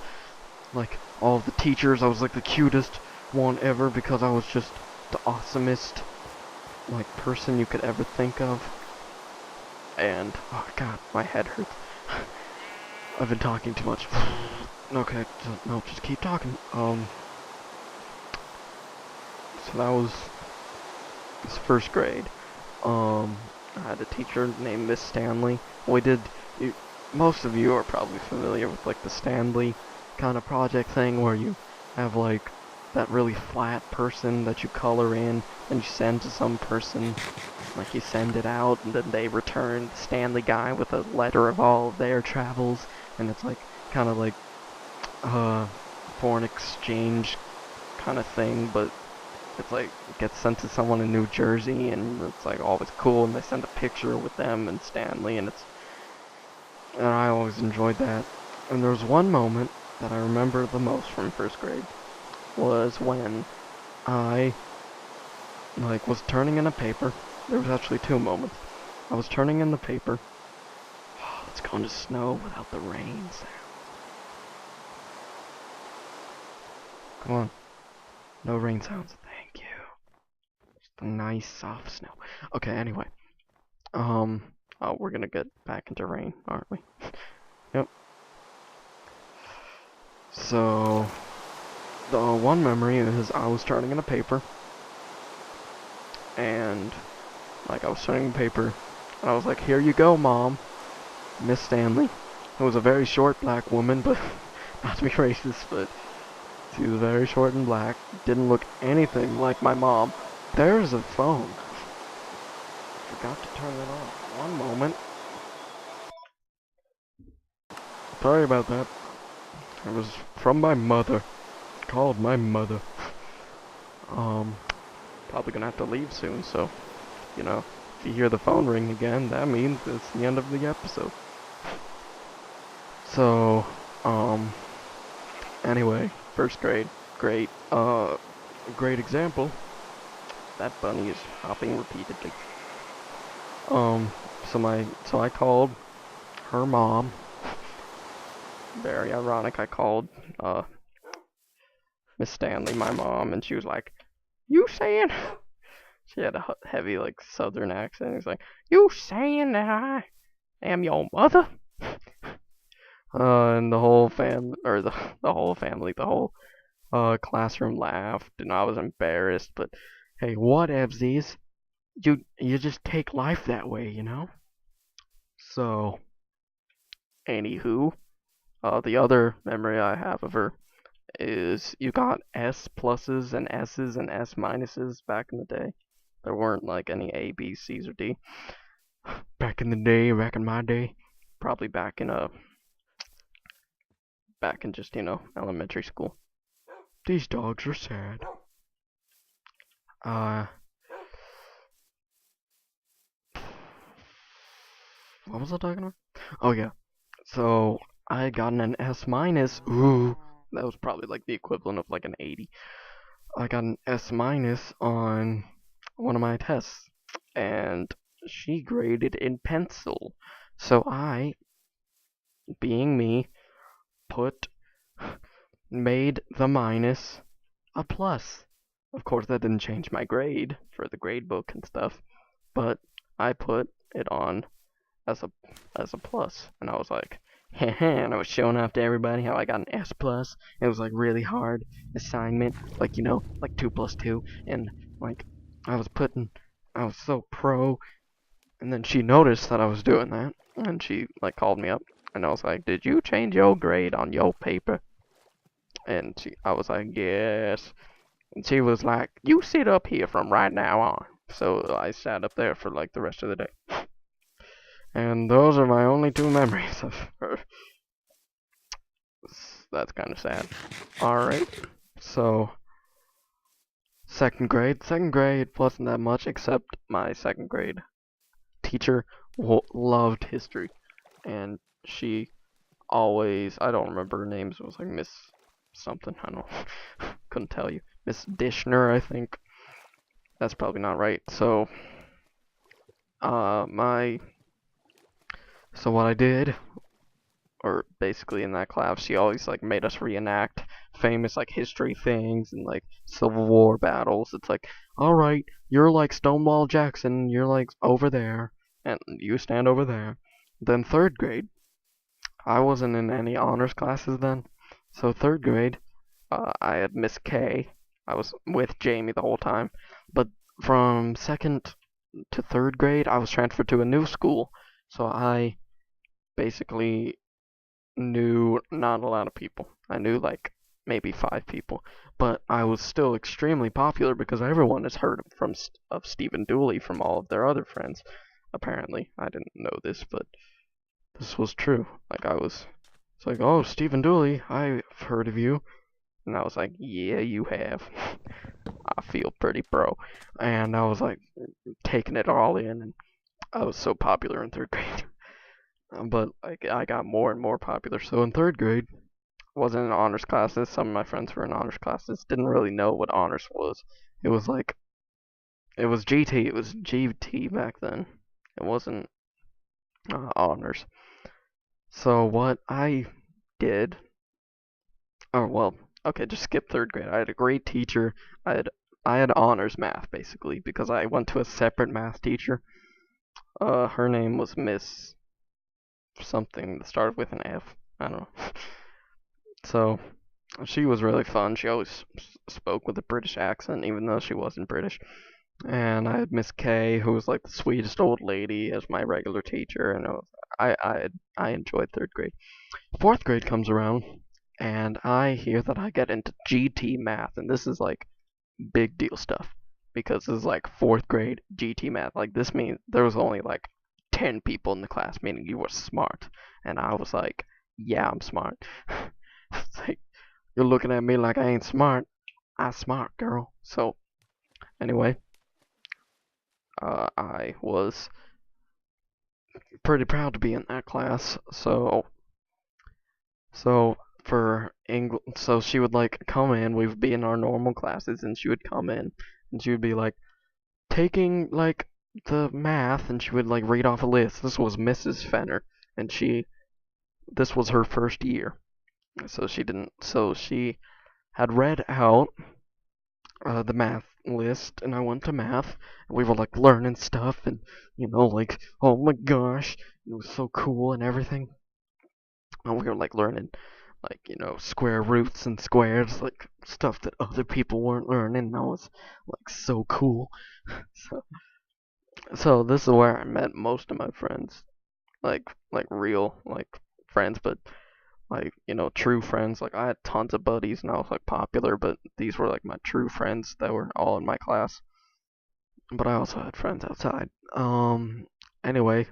teachers, I was, like, the cutest one ever because I was just the awesomest, like, person you could ever think of. And, oh god, my head hurts. I've been talking too much. Okay, no, just keep talking. So that was first grade. I had a teacher named Miss Stanley. Most of you are probably familiar with like the Stanley kind of project thing where you have like that really flat person that you color in and you send to some person. Like you send it out and then they return the Stanley guy with a letter of all of their travels, and it's like kind of like foreign exchange kind of thing, but it's like it gets sent to someone in New Jersey and it's like always cool, and they send a picture with them and Stanley, and I always enjoyed that. And there was one moment that I remember the most from first grade was when I was turning in a paper. There was actually two moments. I was turning in the paper. It's going to snow without the rain sound. Come on. No rain sounds. Thank you. Just a nice soft snow. Okay, anyway. Oh, we're gonna get back into rain, aren't we? Yep. So, the one memory is I was turning in a paper. And, I was turning the paper. And I was like, here you go, Mom. Miss Stanley. It was a very short black woman, but not to be racist, but she was very short and black. Didn't look anything like my mom. There's a phone. Forgot to turn it off. One moment. Sorry about that. It was from my mother. Called my mother. Probably gonna have to leave soon, so, if you hear the phone ring again, that means it's the end of the episode. So, anyway, first grade, great example. That bunny is hopping repeatedly. So I called her mom. Very ironic, I called, Miss Stanley, my mom, and she was like, you saying? She had a heavy, southern accent. It's like, you saying that I am your mother? And the whole classroom laughed, and I was embarrassed, but hey, whatevsies. You just take life that way, So, anywho, the other memory I have of her is you got S pluses and S's and S minuses back in the day. There weren't any A, B, C's, or D. Back in my day, probably back in just elementary school. These dogs are sad. What was I talking about? Oh yeah. So I had gotten an S minus. Ooh, that was probably the equivalent of an 80. I got an S minus on one of my tests, and she graded in pencil. So I, being me, made the minus a plus. Of course, that didn't change my grade for the grade book and stuff, but I put it on as a plus, and I was like, And I was showing off to everybody how I got an S plus. It was like really hard assignment, like like 2 plus 2, and like I was putting, I was so pro. And then she noticed that I was doing that, and she like called me up, and I was like, "Did you change your grade on your paper?" And I was like, "Yes." And she was like, "You sit up here from right now on." So I sat up there for like the rest of the day. And those are my only two memories of her. That's kind of sad. Alright, so second grade. Second grade wasn't that much, except my second grade teacher loved history. And she always, I don't remember her names, it was like Miss something, I don't know, couldn't tell you. Miss Dishner, I think. That's probably not right. So, uh, my, so what I did, or basically in that class, she always like made us reenact famous like history things and like Civil War battles. It's like, all right, you're like Stonewall Jackson, you're like over there, and you stand over there. Then third grade, I wasn't in any honors classes then, so third grade, I had Miss K. I was with Jamie the whole time, but from second to third grade, I was transferred to a new school, so I basically knew not a lot of people. I knew like maybe 5 people, but I was still extremely popular because everyone has heard of Stephen Dooley from all of their other friends. Apparently, I didn't know this, but this was true. It's like, oh, Stephen Dooley, I've heard of you, and I was like, yeah, you have. I feel pretty pro, and I was like taking it all in, and I was so popular in third grade. But like I got more and more popular. So in third grade, wasn't in honors classes. Some of my friends were in honors classes. Didn't really know what honors was. It was like it was GT. It was GT back then. It wasn't honors. So what I did, oh well, okay, just skip third grade. I had a great teacher. I had I had honors math basically because I went to a separate math teacher. Her name was Miss something that started with an F. I don't know. So she was really fun. She always spoke with a British accent, even though she wasn't British. And I had Miss K, who was like the sweetest old lady, as my regular teacher, and I enjoyed third grade. Fourth grade comes around, and I hear that I get into GT math, and this is like big deal stuff because this is like fourth grade GT math. Like this means there was only like 10 people in the class, meaning you were smart, and I was like, yeah, I'm smart. It's like you're looking at me like I ain't smart. I smart, girl. So anyway, I was pretty proud to be in that class. So for English, so she would like come in. We would be in our normal classes, and she would come in, and she would be like taking like the math, and she would like read off a list. This was Mrs. Fenner, and this was her first year, so she didn't. So she had read out the math list, and I went to math, and we were like learning stuff, and like, oh my gosh, it was so cool and everything. And we were like learning, like, square roots and squares, like stuff that other people weren't learning. That was like so cool. So, so this is where I met most of my friends, like real like friends, but like true friends. Like I had tons of buddies, and I was like popular, but these were like my true friends that were all in my class. But I also had friends outside. Anyway,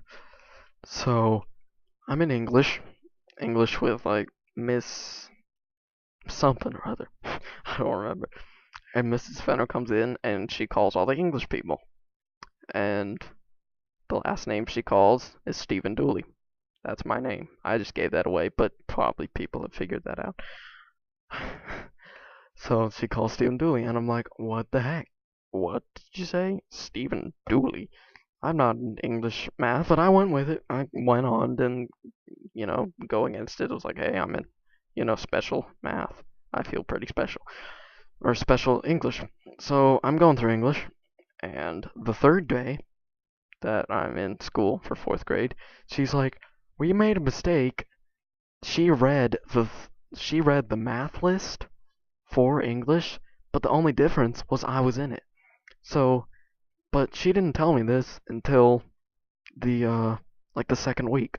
so I'm in English with like Miss something or other. I don't remember. And Mrs. Fenner comes in and she calls all the English people. And the last name she calls is Stephen Dooley. That's my name. I just gave that away, but probably people have figured that out. So she calls Stephen Dooley, and I'm like, what the heck? What did you say? Stephen Dooley? I'm not in English math, but I went with it. I went on, and go against it. It was like, hey, I'm in, special math. I feel pretty special. Or special English. So I'm going through English, and the third day that I'm in school for fourth grade, she's like, we made a mistake. she read the she read the math list for English, but the only difference was I was in it. So, but she didn't tell me this until the like the second week,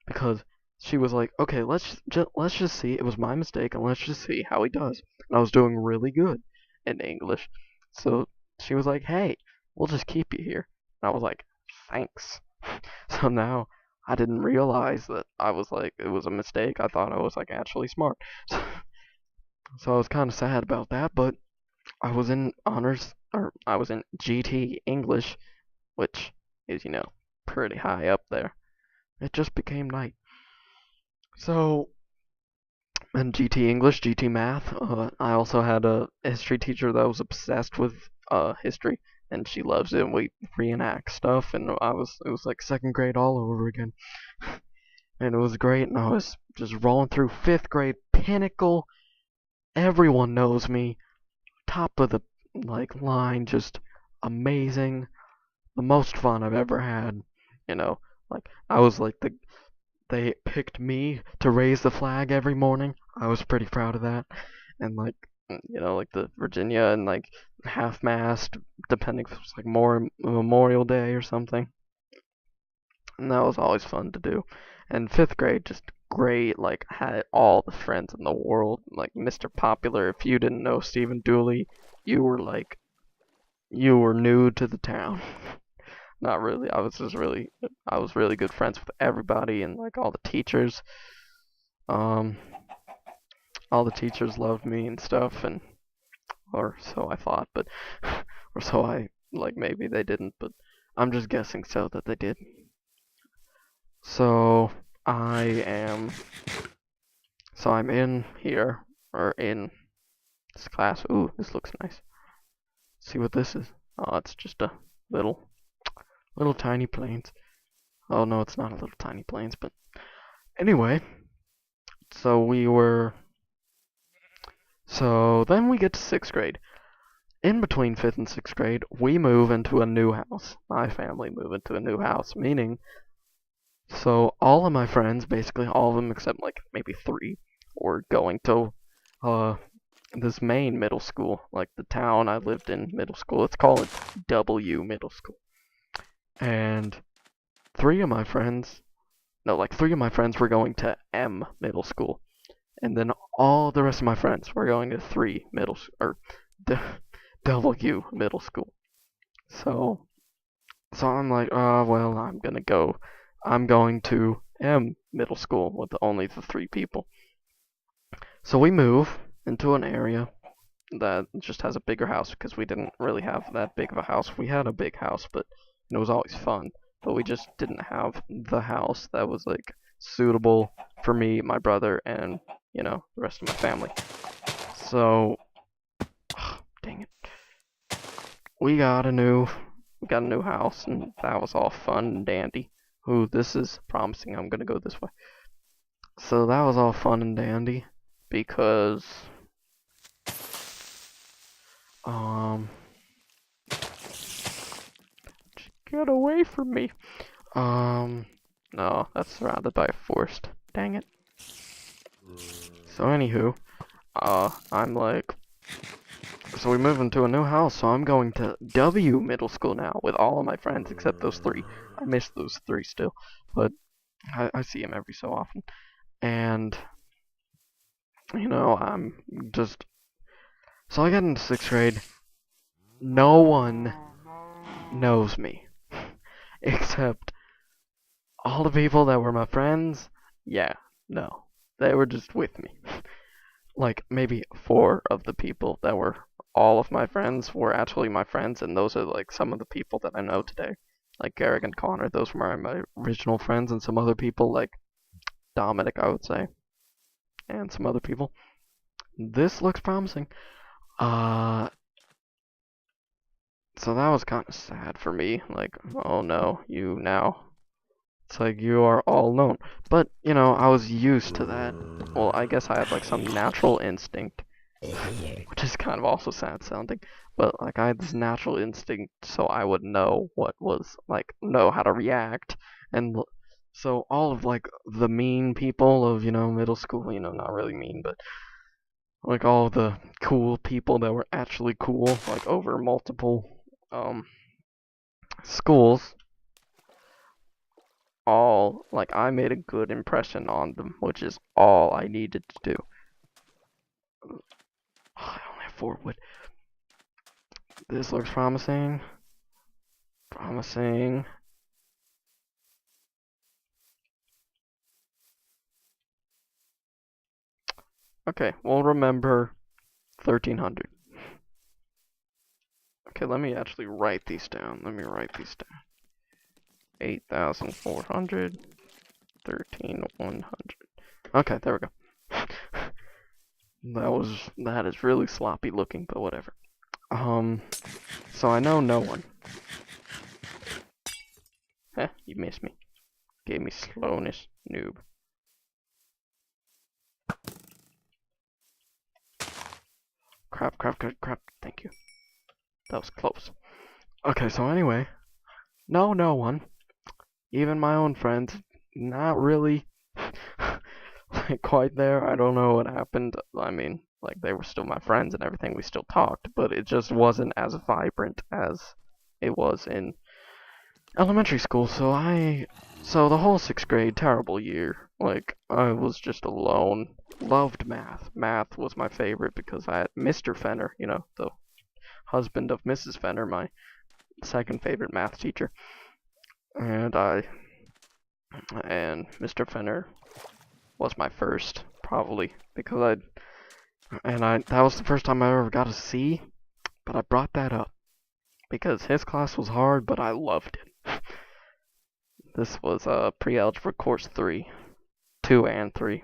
because she was like, "Okay, let's just see. It was my mistake, and let's just see how he does." And I was doing really good in English, so she was like, "Hey, we'll just keep you here." And I was like, "Thanks." So now I didn't realize that I was like it was a mistake. I thought I was like actually smart. So I was kind of sad about that, but I was in honors, or I was in GT English, which is, pretty high up there. It just became night. So, in GT English, GT Math, I also had a history teacher that was obsessed with history, and she loves it. And we reenact stuff, and it was like second grade all over again. And it was great, and I was just rolling through fifth grade, pinnacle. Everyone knows me, top of the line, just amazing, the most fun I've ever had. You know, I was like they picked me to raise the flag every morning. I was pretty proud of that. And like the Virginia and like half mast, depending if it was like more Memorial Day or something. And that was always fun to do. And fifth grade, just great. Like had all the friends in the world. Like Mr. Popular. If you didn't know Stephen Dooley, you were like you were new to the town. Not really. I was really good friends with everybody and like all the teachers. Um, all the teachers loved me and stuff, and or so I thought, but or so I like maybe they didn't, but I'm just guessing so that they did. So I am. So I'm in here or in this class. Ooh, this looks nice. See what this is? Oh, it's just a little tiny planes. Oh no, it's not a little tiny planes, but anyway. So we were. So then we get to sixth grade. In between fifth and sixth grade, we move into a new house. My family move into a new house, meaning so all of my friends, basically all of them except like maybe three, were going to uh this main middle school, like the town I lived in middle school. Let's call it W Middle School. And three of my friends, no, like three of my friends were going to M Middle School, and then all the rest of my friends were going to three middle or W Middle School. So so I'm like, well, I'm going to M Middle School with only the three people. So we move into an area that just has a bigger house because we didn't really have that big of a house. We had a big house, but it was always fun. But we just didn't have the house that was like suitable for me, my brother, and the rest of my family. So, dang it, we got a new house, and that was all fun and dandy. Ooh, this is promising. I'm gonna go this way. So that was all fun and dandy because um get away from me. No, that's surrounded by a forest. Dang it. So anywho, I'm like so we move into a new house, so I'm going to W Middle School now with all of my friends except those three. I miss those three still, but I see them every so often. And I'm just so I got into sixth grade. No one knows me except all the people that were my friends. Yeah, no, they were just with me. Like maybe four of the people that were all of my friends were actually my friends, and those are like some of the people that I know today. Like Garrick and Connor, those were my original friends, and some other people like Dominic, I would say, and some other people. This looks promising. Uh, so that was kind of sad for me. Like, oh no, you now. It's like you are all alone. But, I was used to that. Well, I guess I had like some natural instinct, which is kind of also sad sounding. But like I had this natural instinct so I would know what was like know how to react and So all of like the mean people of, middle school, not really mean, but like all the cool people that were actually cool, like over multiple um schools, all like I made a good impression on them, which is all I needed to do. Oh, I only have 4 wood. This looks promising. Promising. Okay, we'll remember 1300. Okay, let me actually write these down. Let me write these down. 8,400, 13,100. Okay, there we go. That is really sloppy looking, but whatever. So I know no one. Heh, you missed me. Gave me slowness, noob. Crap, crap, crap, crap. Thank you. That was close. Okay, so anyway, no one. Even my own friends, not really like quite there. I don't know what happened. I mean, like they were still my friends and everything. We still talked, but it just wasn't as vibrant as it was in elementary school. So the whole 6th grade, terrible year. Like I was just alone. Loved math. Math was my favorite because I had Mr. Fenner, the husband of Mrs. Fenner, my second favorite math teacher. And Mr. Fenner was my first, probably, because that was the first time I ever got a C, but I brought that up because his class was hard, but I loved it. This was pre-algebra course 3, 2 and 3,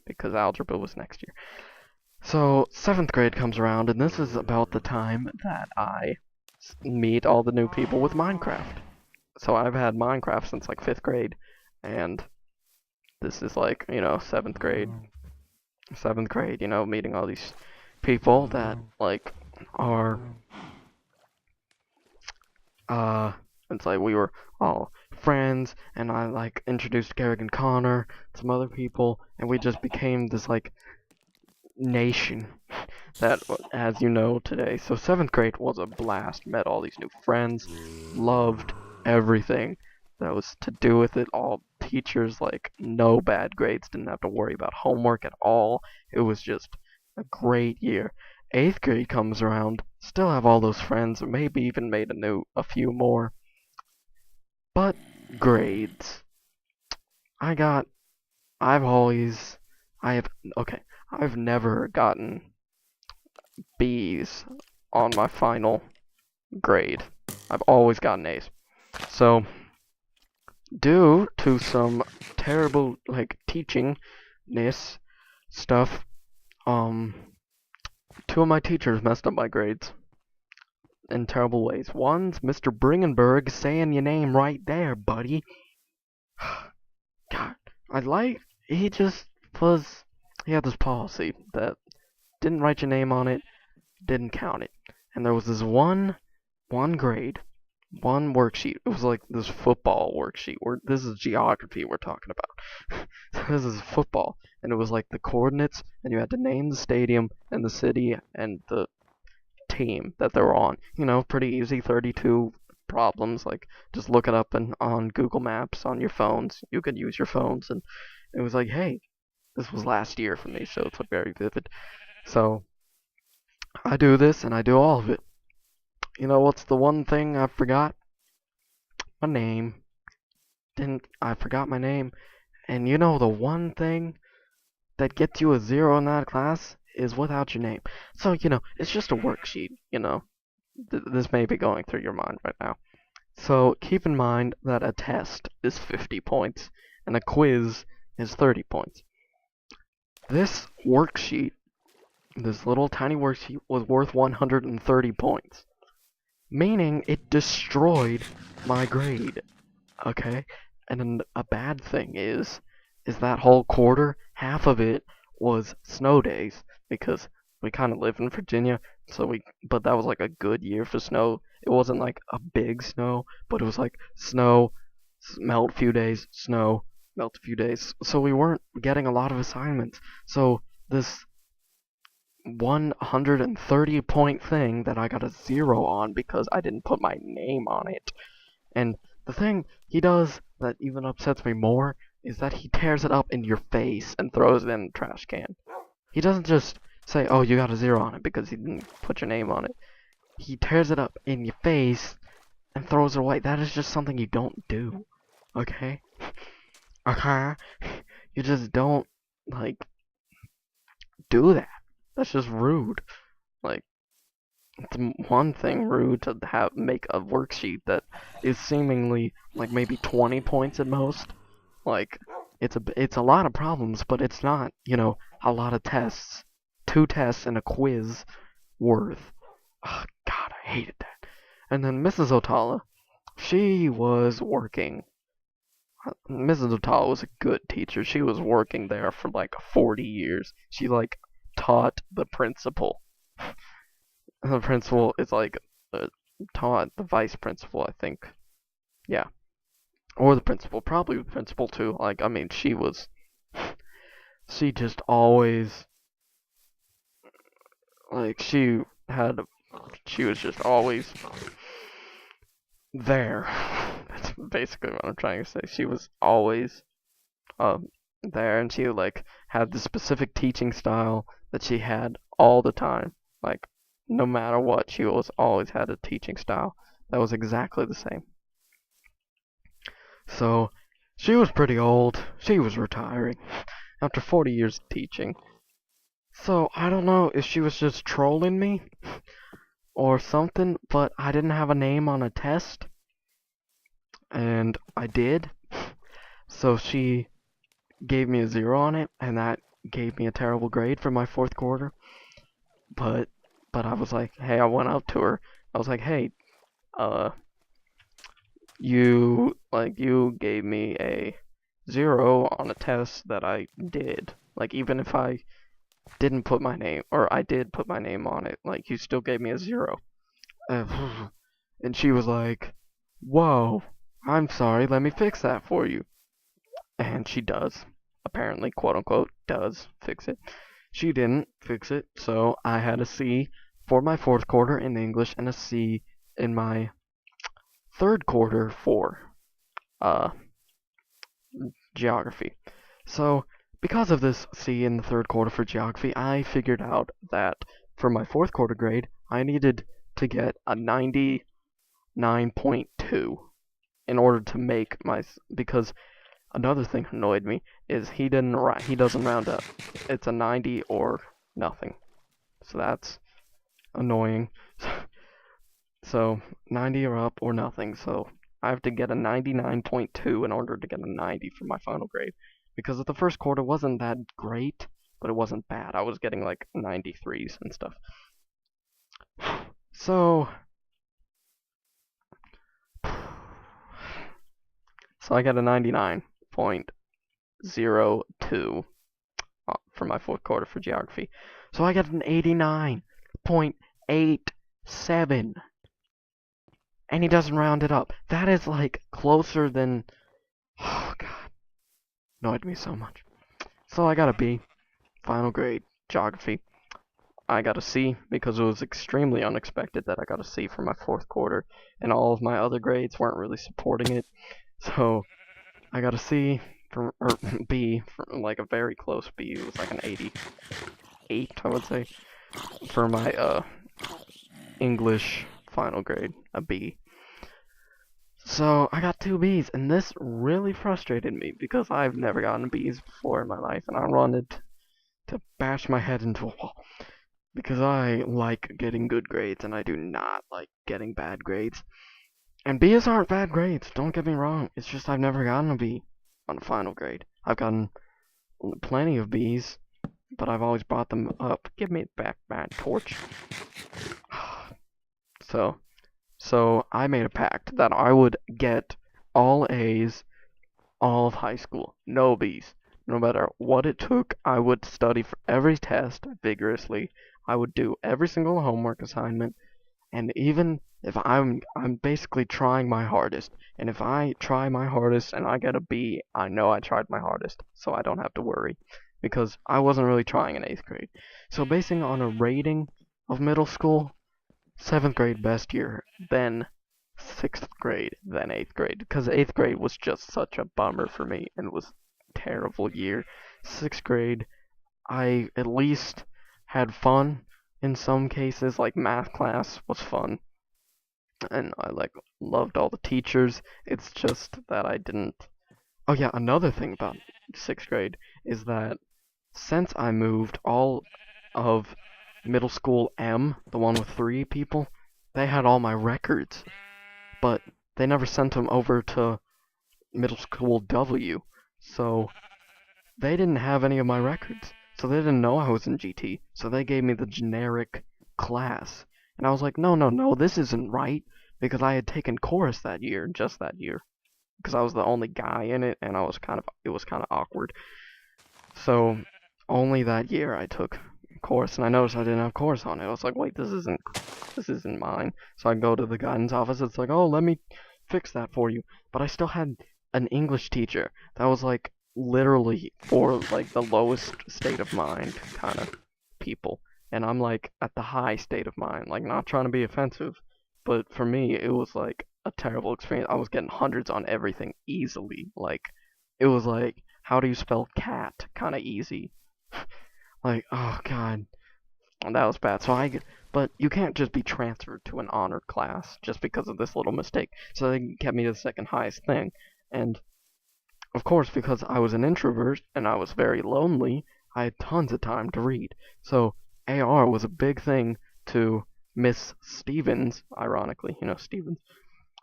because algebra was next year. So 7th grade comes around, and this is about the time that I meet all the new people with Minecraft. So I've had Minecraft since like 5th grade, and this is like, 7th grade. 7th grade, meeting all these people that like are it's like we were all friends, and I like introduced Garrick and Connor, some other people, and we just became this like nation that, as you know, today. So 7th grade was a blast. Met all these new friends, loved everything that was to do with it. All teachers, like no bad grades, didn't have to worry about homework at all. It was just a great year. 8th grade comes around, still have all those friends, maybe even made a few more. But grades. I got, I've always, I have, okay, I've never gotten B's on my final grade. I've always gotten A's. So, due to some terrible, like, teaching-ness stuff, 2 of my teachers messed up my grades in terrible ways. One's Mr. Bringenberg, saying your name right there, buddy. God, he had this policy that didn't write your name on it, didn't count it. And there was this one grade, one worksheet. It was like this football worksheet. This is geography we're talking about. This is football. And it was like the coordinates, and you had to name the stadium and the city and the team that they were on. Pretty easy, 32 problems. Like, just look it up on Google Maps on your phones. You could use your phones. And it was like, hey, this was last year for me, so it's like very vivid. So, I do this, and I do all of it. What's the one thing I forgot? My name. I forgot my name. And the one thing that gets you a 0 in that class is without your name. So, it's just a worksheet, This may be going through your mind right now. So, keep in mind that a test is 50 points, and a quiz is 30 points. This worksheet, this little tiny worksheet, was worth 130 points. Meaning it destroyed my grade. Okay? And then a bad thing is that whole quarter, half of it was snow days, because we kind of live in Virginia, but that was like a good year for snow. It wasn't like a big snow, but it was like snow melt a few days, snow, melt a few days. So we weren't getting a lot of assignments. So this 130-point thing that I got a 0 on because I didn't put my name on it. And the thing he does that even upsets me more is that he tears it up in your face and throws it in the trash can. He doesn't just say, oh, you got a 0 on it because you didn't put your name on it. He tears it up in your face and throws it away. That is just something you don't do. Okay? Okay? You just don't, like, do that. That's just rude. Like, it's one thing rude to make a worksheet that is seemingly like maybe 20 points at most. Like, it's a lot of problems, but it's not, a lot of tests. 2 tests and a quiz worth. Oh, God, I hated that. And then Mrs. Otala, she was working. Mrs. Otala was a good teacher. She was working there for like 40 years. She like taught the principal. The principal is like taught the vice principal, I think. Yeah. Or the principal. Probably the principal too. Like, I mean, she just always, like, she was just always there. That's basically what I'm trying to say. She was always there, and she like had the specific teaching style that she had all the time. Like, no matter what, she always had a teaching style that was exactly the same. So she was pretty old. She was retiring after 40 years of teaching. So I don't know if she was just trolling me or something, but I didn't have a name on a test, and I did. So she gave me a 0 on it, and that gave me a terrible grade for my 4th quarter. But I was like, hey, I went up to her. I was like, hey, you gave me a 0 on a test that I did. Like, even if I didn't put my name, or I did put my name on it, like, you still gave me a 0. And she was like, whoa, I'm sorry, let me fix that for you. And she does. Apparently, quote unquote, does fix it. She didn't fix it, so I had a C for my 4th quarter in English and a C in my 3rd quarter for geography. So, because of this C in the 3rd quarter for geography, I figured out that for my 4th quarter grade, I needed to get a 99.2 in order to make because another thing annoyed me is he doesn't round up. It's a 90 or nothing. So that's annoying. So 90 or up or nothing. So I have to get a 99.2 in order to get a 90 for my final grade. Because the 1st quarter wasn't that great, but it wasn't bad. I was getting like 93s and stuff. So I got a 99.02 for my 4th quarter for geography. So I got an 89.87. And he doesn't round it up. That is like closer than... Oh, God. Annoyed me so much. So I got a B. Final grade. Geography. I got a C because it was extremely unexpected that I got a C for my 4th quarter. And all of my other grades weren't really supporting it. So I got a C, or B, for like a very close B. It was like an 88, I would say, for my English final grade, a B. So I got 2 B's, and this really frustrated me because I've never gotten B's before in my life, and I wanted to bash my head into a wall because I like getting good grades, and I do not like getting bad grades. And B's aren't bad grades, don't get me wrong. It's just I've never gotten a B on a final grade. I've gotten plenty of B's, but I've always brought them up. Give me back my torch. So I made a pact that I would get all A's all of high school. No B's. No matter what it took, I would study for every test vigorously. I would do every single homework assignment. And even if I'm basically trying my hardest, and if I try my hardest and I get a B, I know I tried my hardest, so I don't have to worry, because I wasn't really trying in 8th grade. So basing on a rating of middle school, 7th grade best year, then 6th grade, then 8th grade, because 8th grade was just such a bummer for me and was a terrible year. 6th grade, I at least had fun in some cases, like math class was fun, and I like loved all the teachers. It's just that I didn't. Oh yeah, another thing about 6th grade is that since I moved, all of middle school M, the one with 3 people, they had all my records, but they never sent them over to middle school W. So they didn't have any of my records. So they didn't know I was in GT. So they gave me the generic class. And I was like, no, no, no, this isn't right. Because I had taken chorus that year, just that year. Because I was the only guy in it, and it was kind of awkward. So only that year I took chorus, and I noticed I didn't have chorus on it. I was like, wait, this isn't mine. So I go to the guidance office. It's like, oh, let me fix that for you. But I still had an English teacher that was like literally for like the lowest state of mind kind of people. And I'm like at the high state of mind, like not trying to be offensive, but for me it was like a terrible experience. I was getting hundreds on everything easily. Like it was like how do you spell cat kind of easy. Like oh god, that was bad. But you can't just be transferred to an honor class just because of this little mistake. So they kept me to the second highest thing. And of course, because I was an introvert and I was very lonely, I had tons of time to read. So AR was a big thing to Miss Stevens, ironically, Stevens,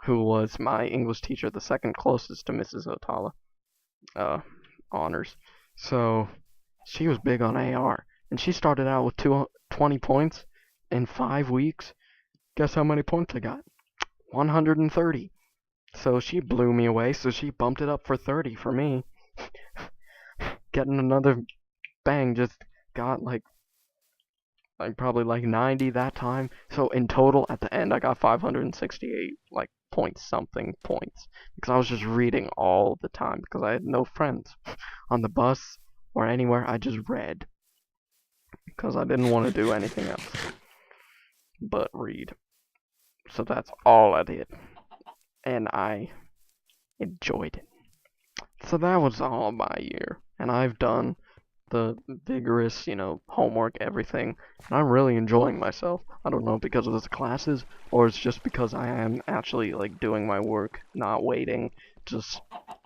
who was my English teacher, the second closest to Mrs. Otala, honors. So she was big on AR, and she started out with 20 points in 5 weeks. Guess how many points I got? 130. So she blew me away, so she bumped it up for 30 for me. Getting another bang, just got like probably like 90 that time. So in total, at the end, I got 568 like point something points because I was just reading all the time because I had no friends on the bus or anywhere. I just read because I didn't want to do anything else but read. So that's all I did, and I enjoyed it. So that was all my year, and I've done the vigorous, homework, everything, and I'm really enjoying myself. I don't know because of the classes, or it's just because I am actually, like, doing my work, not waiting, just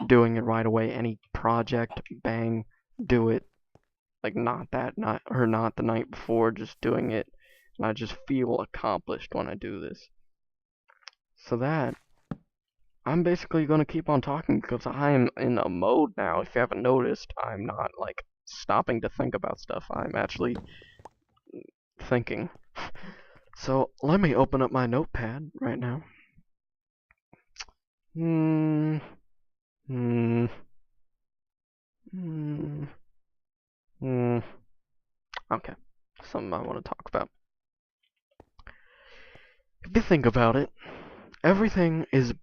doing it right away. Any project, bang, do it, like, not the night before, just doing it, and I just feel accomplished when I do this. So that I'm basically going to keep on talking because I'm in a mode now. If you haven't noticed, I'm not like stopping to think about stuff. I'm actually thinking. So let me open up my notepad right now. Hmm. Hmm. Hmm. Hmm. Okay. Something I want to talk about. If you think about it, everything is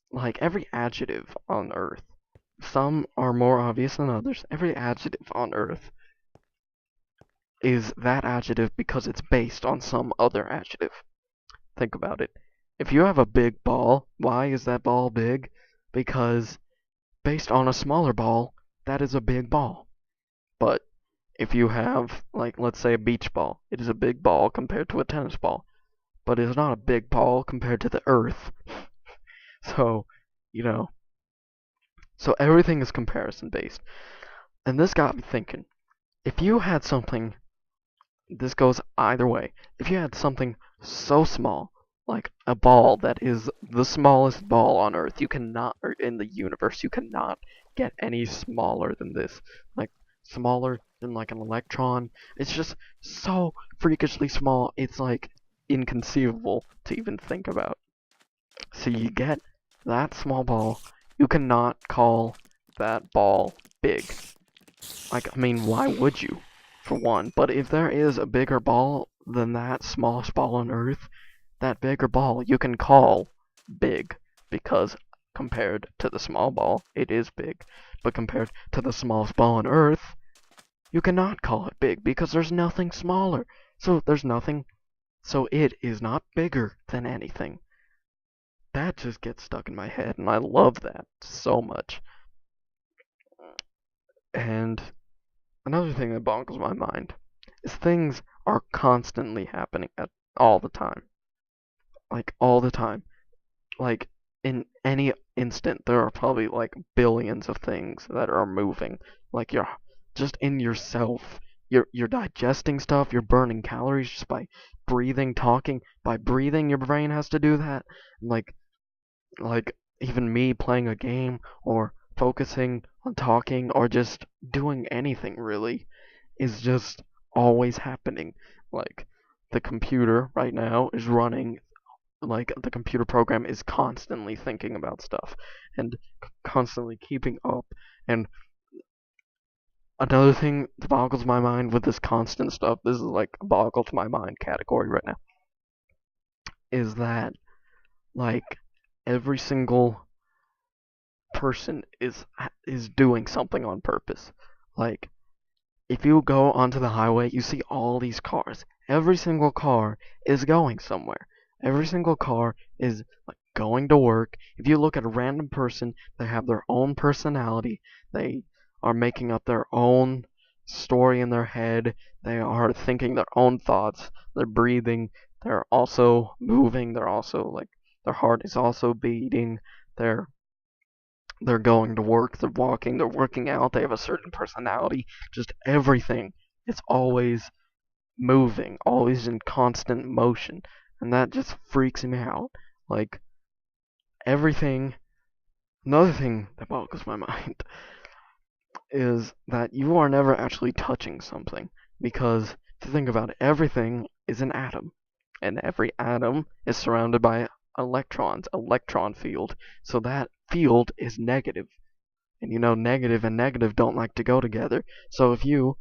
like every adjective on Earth. Some are more obvious than others. Every adjective on Earth is that adjective because it's based on some other adjective. Think about it. If you have a big ball, why is that ball big? Because based on a smaller ball, that is a big ball. But if you have, like, let's say a beach ball, it is a big ball compared to a tennis ball. But it's not a big ball compared to the earth. So, you know, so everything is comparison based. And this got me thinking. If you had something, this goes either way. If you had something so small, like a ball that is the smallest ball on Earth, you cannot, or in the universe, you cannot get any smaller than this. Like, smaller than like an electron. It's just so freakishly small, it's like inconceivable to even think about. So you get that small ball, you cannot call that ball big. Like, I mean, why would you? For one. But if there is a bigger ball than that smallest ball on Earth, that bigger ball you can call big because compared to the small ball, it is big. But compared to the smallest ball on Earth, you cannot call it big because there's nothing smaller. So there's nothing. So it is not bigger than anything. That just gets stuck in my head, and I love that so much. And another thing that boggles my mind is things are constantly happening at all the time. Like all the time. Like in any instant there are probably like billions of things that are moving. Like you're just in yourself. You're digesting stuff, you're burning calories just by breathing, talking. By breathing your brain has to do that. Like even me playing a game or focusing on talking or just doing anything really is just always happening. Like the computer right now is running, like the computer program is constantly thinking about stuff and constantly keeping up. And another thing that boggles my mind with this constant stuff, this is like a boggle to my mind category right now, is that like every single person is doing something on purpose. Like if you go onto the highway, you see all these cars. Every single car is going somewhere. Every single car is like going to work. If you look at a random person, they have their own personality. They are making up their own story in their head. They are thinking their own thoughts. They're breathing. They're also moving. They're also like their heart is also beating. They're they're going to work, they're walking, they're working out, they have a certain personality. Just everything is always moving, always in constant motion. And that just freaks me out. Like, everything. Another thing that boggles my mind is that you are never actually touching something. Because, if you think about it, everything is an atom. And every atom is surrounded by electrons, electron field. So that field is negative. And you know, negative and negative don't like to go together. So if you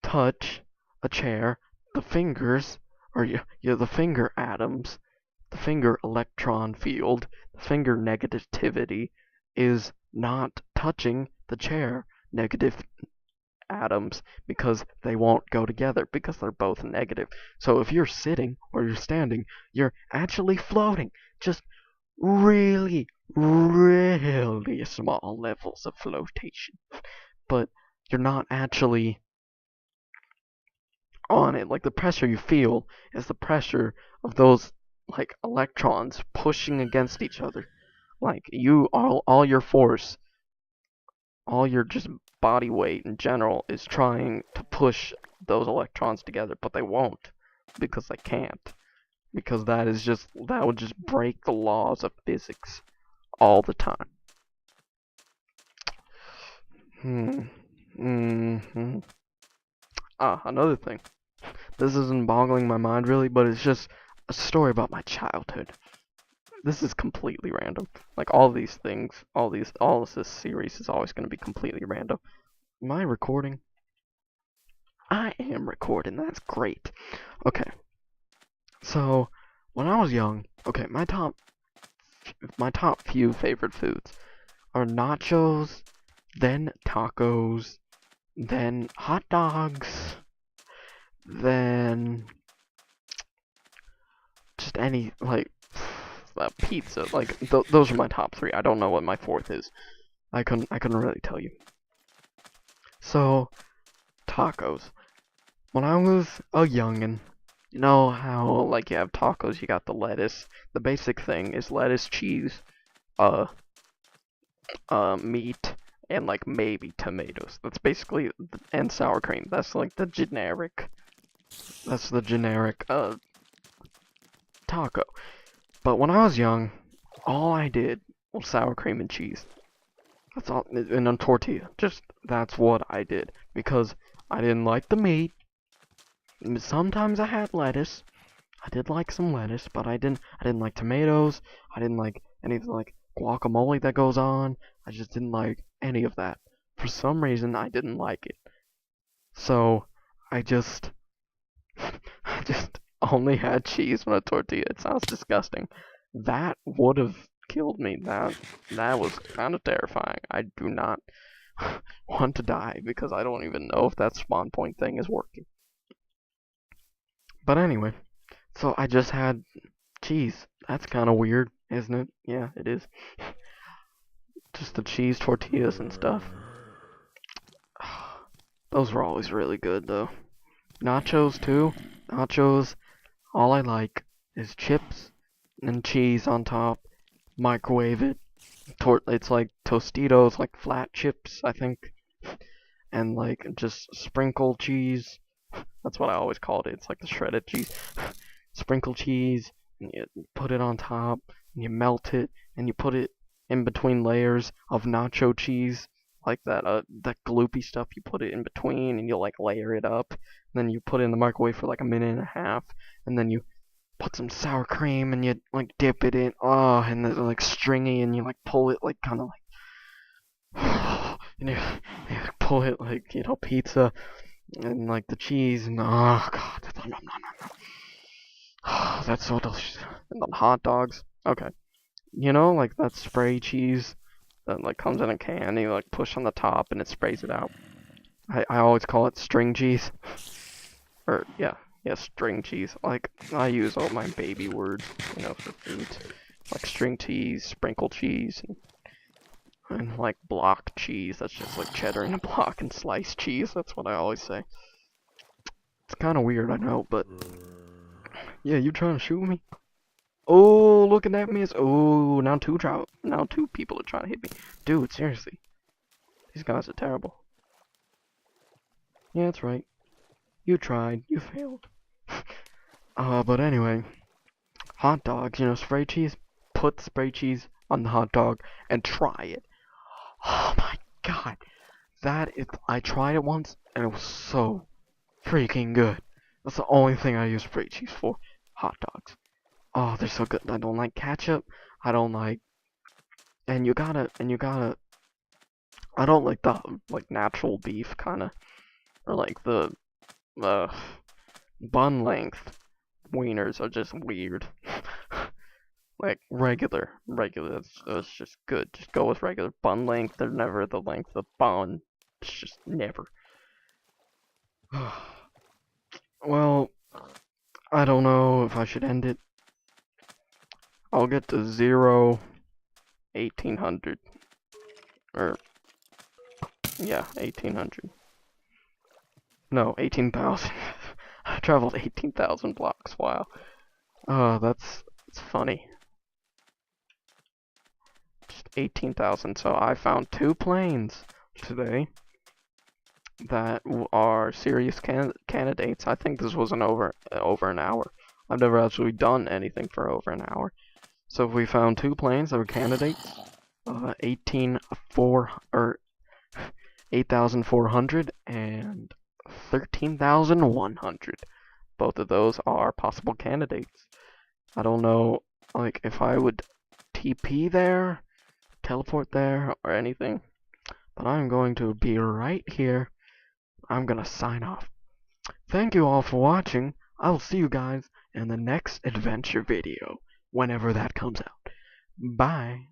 touch a chair, the fingers, or the finger atoms, the finger electron field, the finger negativity is not touching the chair negative atoms because they won't go together because they're both negative. So if you're sitting or you're standing, you're actually floating. Just really, really small levels of flotation. But you're not actually on it. Like the pressure you feel is the pressure of those like electrons pushing against each other. Like you all your force, all your just body weight in general is trying to push those electrons together, but they won't because they can't. Because that would just break the laws of physics all the time. Hmm. Another thing. This isn't boggling my mind really, but it's just a story about my childhood. This is completely random. Like all these things, all of this series is always going to be completely random. Am I recording? I am recording. That's great. Okay. So, when I was young, okay, my top few favorite foods are nachos, then tacos, then hot dogs, then just any like pizza. Like those are my top three. I don't know what my fourth is. I couldn't really tell you. So tacos. When I was a youngin', you know how like you have tacos, you got the lettuce. The basic thing is lettuce, cheese, uh, meat, and like maybe tomatoes. That's basically and sour cream. That's like the generic. That's the generic taco. But when I was young, all I did was sour cream and cheese. That's all, and a tortilla. Just that's what I did because I didn't like the meat. Sometimes I had lettuce. I did like some lettuce, but I didn't like tomatoes. I didn't like anything like guacamole that goes on. I just didn't like any of that. For some reason, I didn't like it. So I just, I just only had cheese on a tortilla. It sounds disgusting. That would have killed me. That was kind of terrifying. I do not want to die because I don't even know if that spawn point thing is working. But anyway, so I just had cheese. That's kind of weird, isn't it? Yeah, it is. Just the cheese tortillas and stuff. Those were always really good, though. Nachos, too. Nachos, all I like is chips and cheese on top. Microwave it. It's like Tostitos, like flat chips, I think. And like just sprinkle cheese. That's what I always called it. It's like the shredded cheese. Sprinkle cheese, and you put it on top, and you melt it, and you put it in between layers of nacho cheese, like that gloopy stuff. You put it in between, and you like layer it up. And then you put it in the microwave for like a minute and a half, and then you put some sour cream, and you like dip it in. Oh, and it's like stringy, and you like pull it like kind of like, and you pull it like pizza, and like the cheese, and oh god, that's so delicious. And then hot dogs. Okay. Like that spray cheese that like comes in a can and you like push on the top and it sprays it out. I always call it string cheese. Or yeah, string cheese. Like I use all my baby words, for foods. Like string cheese, sprinkle cheese, and like block cheese. That's just like cheddar in a block, and sliced cheese. That's what I always say. It's kind of weird, I know, but yeah, you trying to shoot me? Oh, look at that miss. Oh, now two people are trying to hit me. Dude, seriously. These guys are terrible. Yeah, that's right. You tried. You failed. But anyway. Hot dogs, spray cheese. Put spray cheese on the hot dog and try it. Oh my god. I tried it once and it was so freaking good. That's the only thing I use spray cheese for. Hot dogs. Oh, they're so good. I don't like ketchup. I don't like, and you gotta, I don't like the, like, natural beef, kinda, or like the, bun length wieners are just weird. Like, regular, it's just good. Just go with regular bun length. They're never the length of bun. It's just never. Well, I don't know if I should end it. I'll get to 1800. Or, yeah, 1800. No, 18,000. I traveled 18,000 blocks, wow. Oh, that's funny. Just 18,000, so I found 2 planes today that are serious candidates. I think this was over an hour. I've never actually done anything for over an hour. So we found 2 planes that were candidates. 8,400 and 13,100. Both of those are possible candidates. I don't know, like, if I would TP there, teleport there, or anything. But I'm going to be right here. I'm gonna sign off. Thank you all for watching. I'll see you guys in the next adventure video, whenever that comes out. Bye.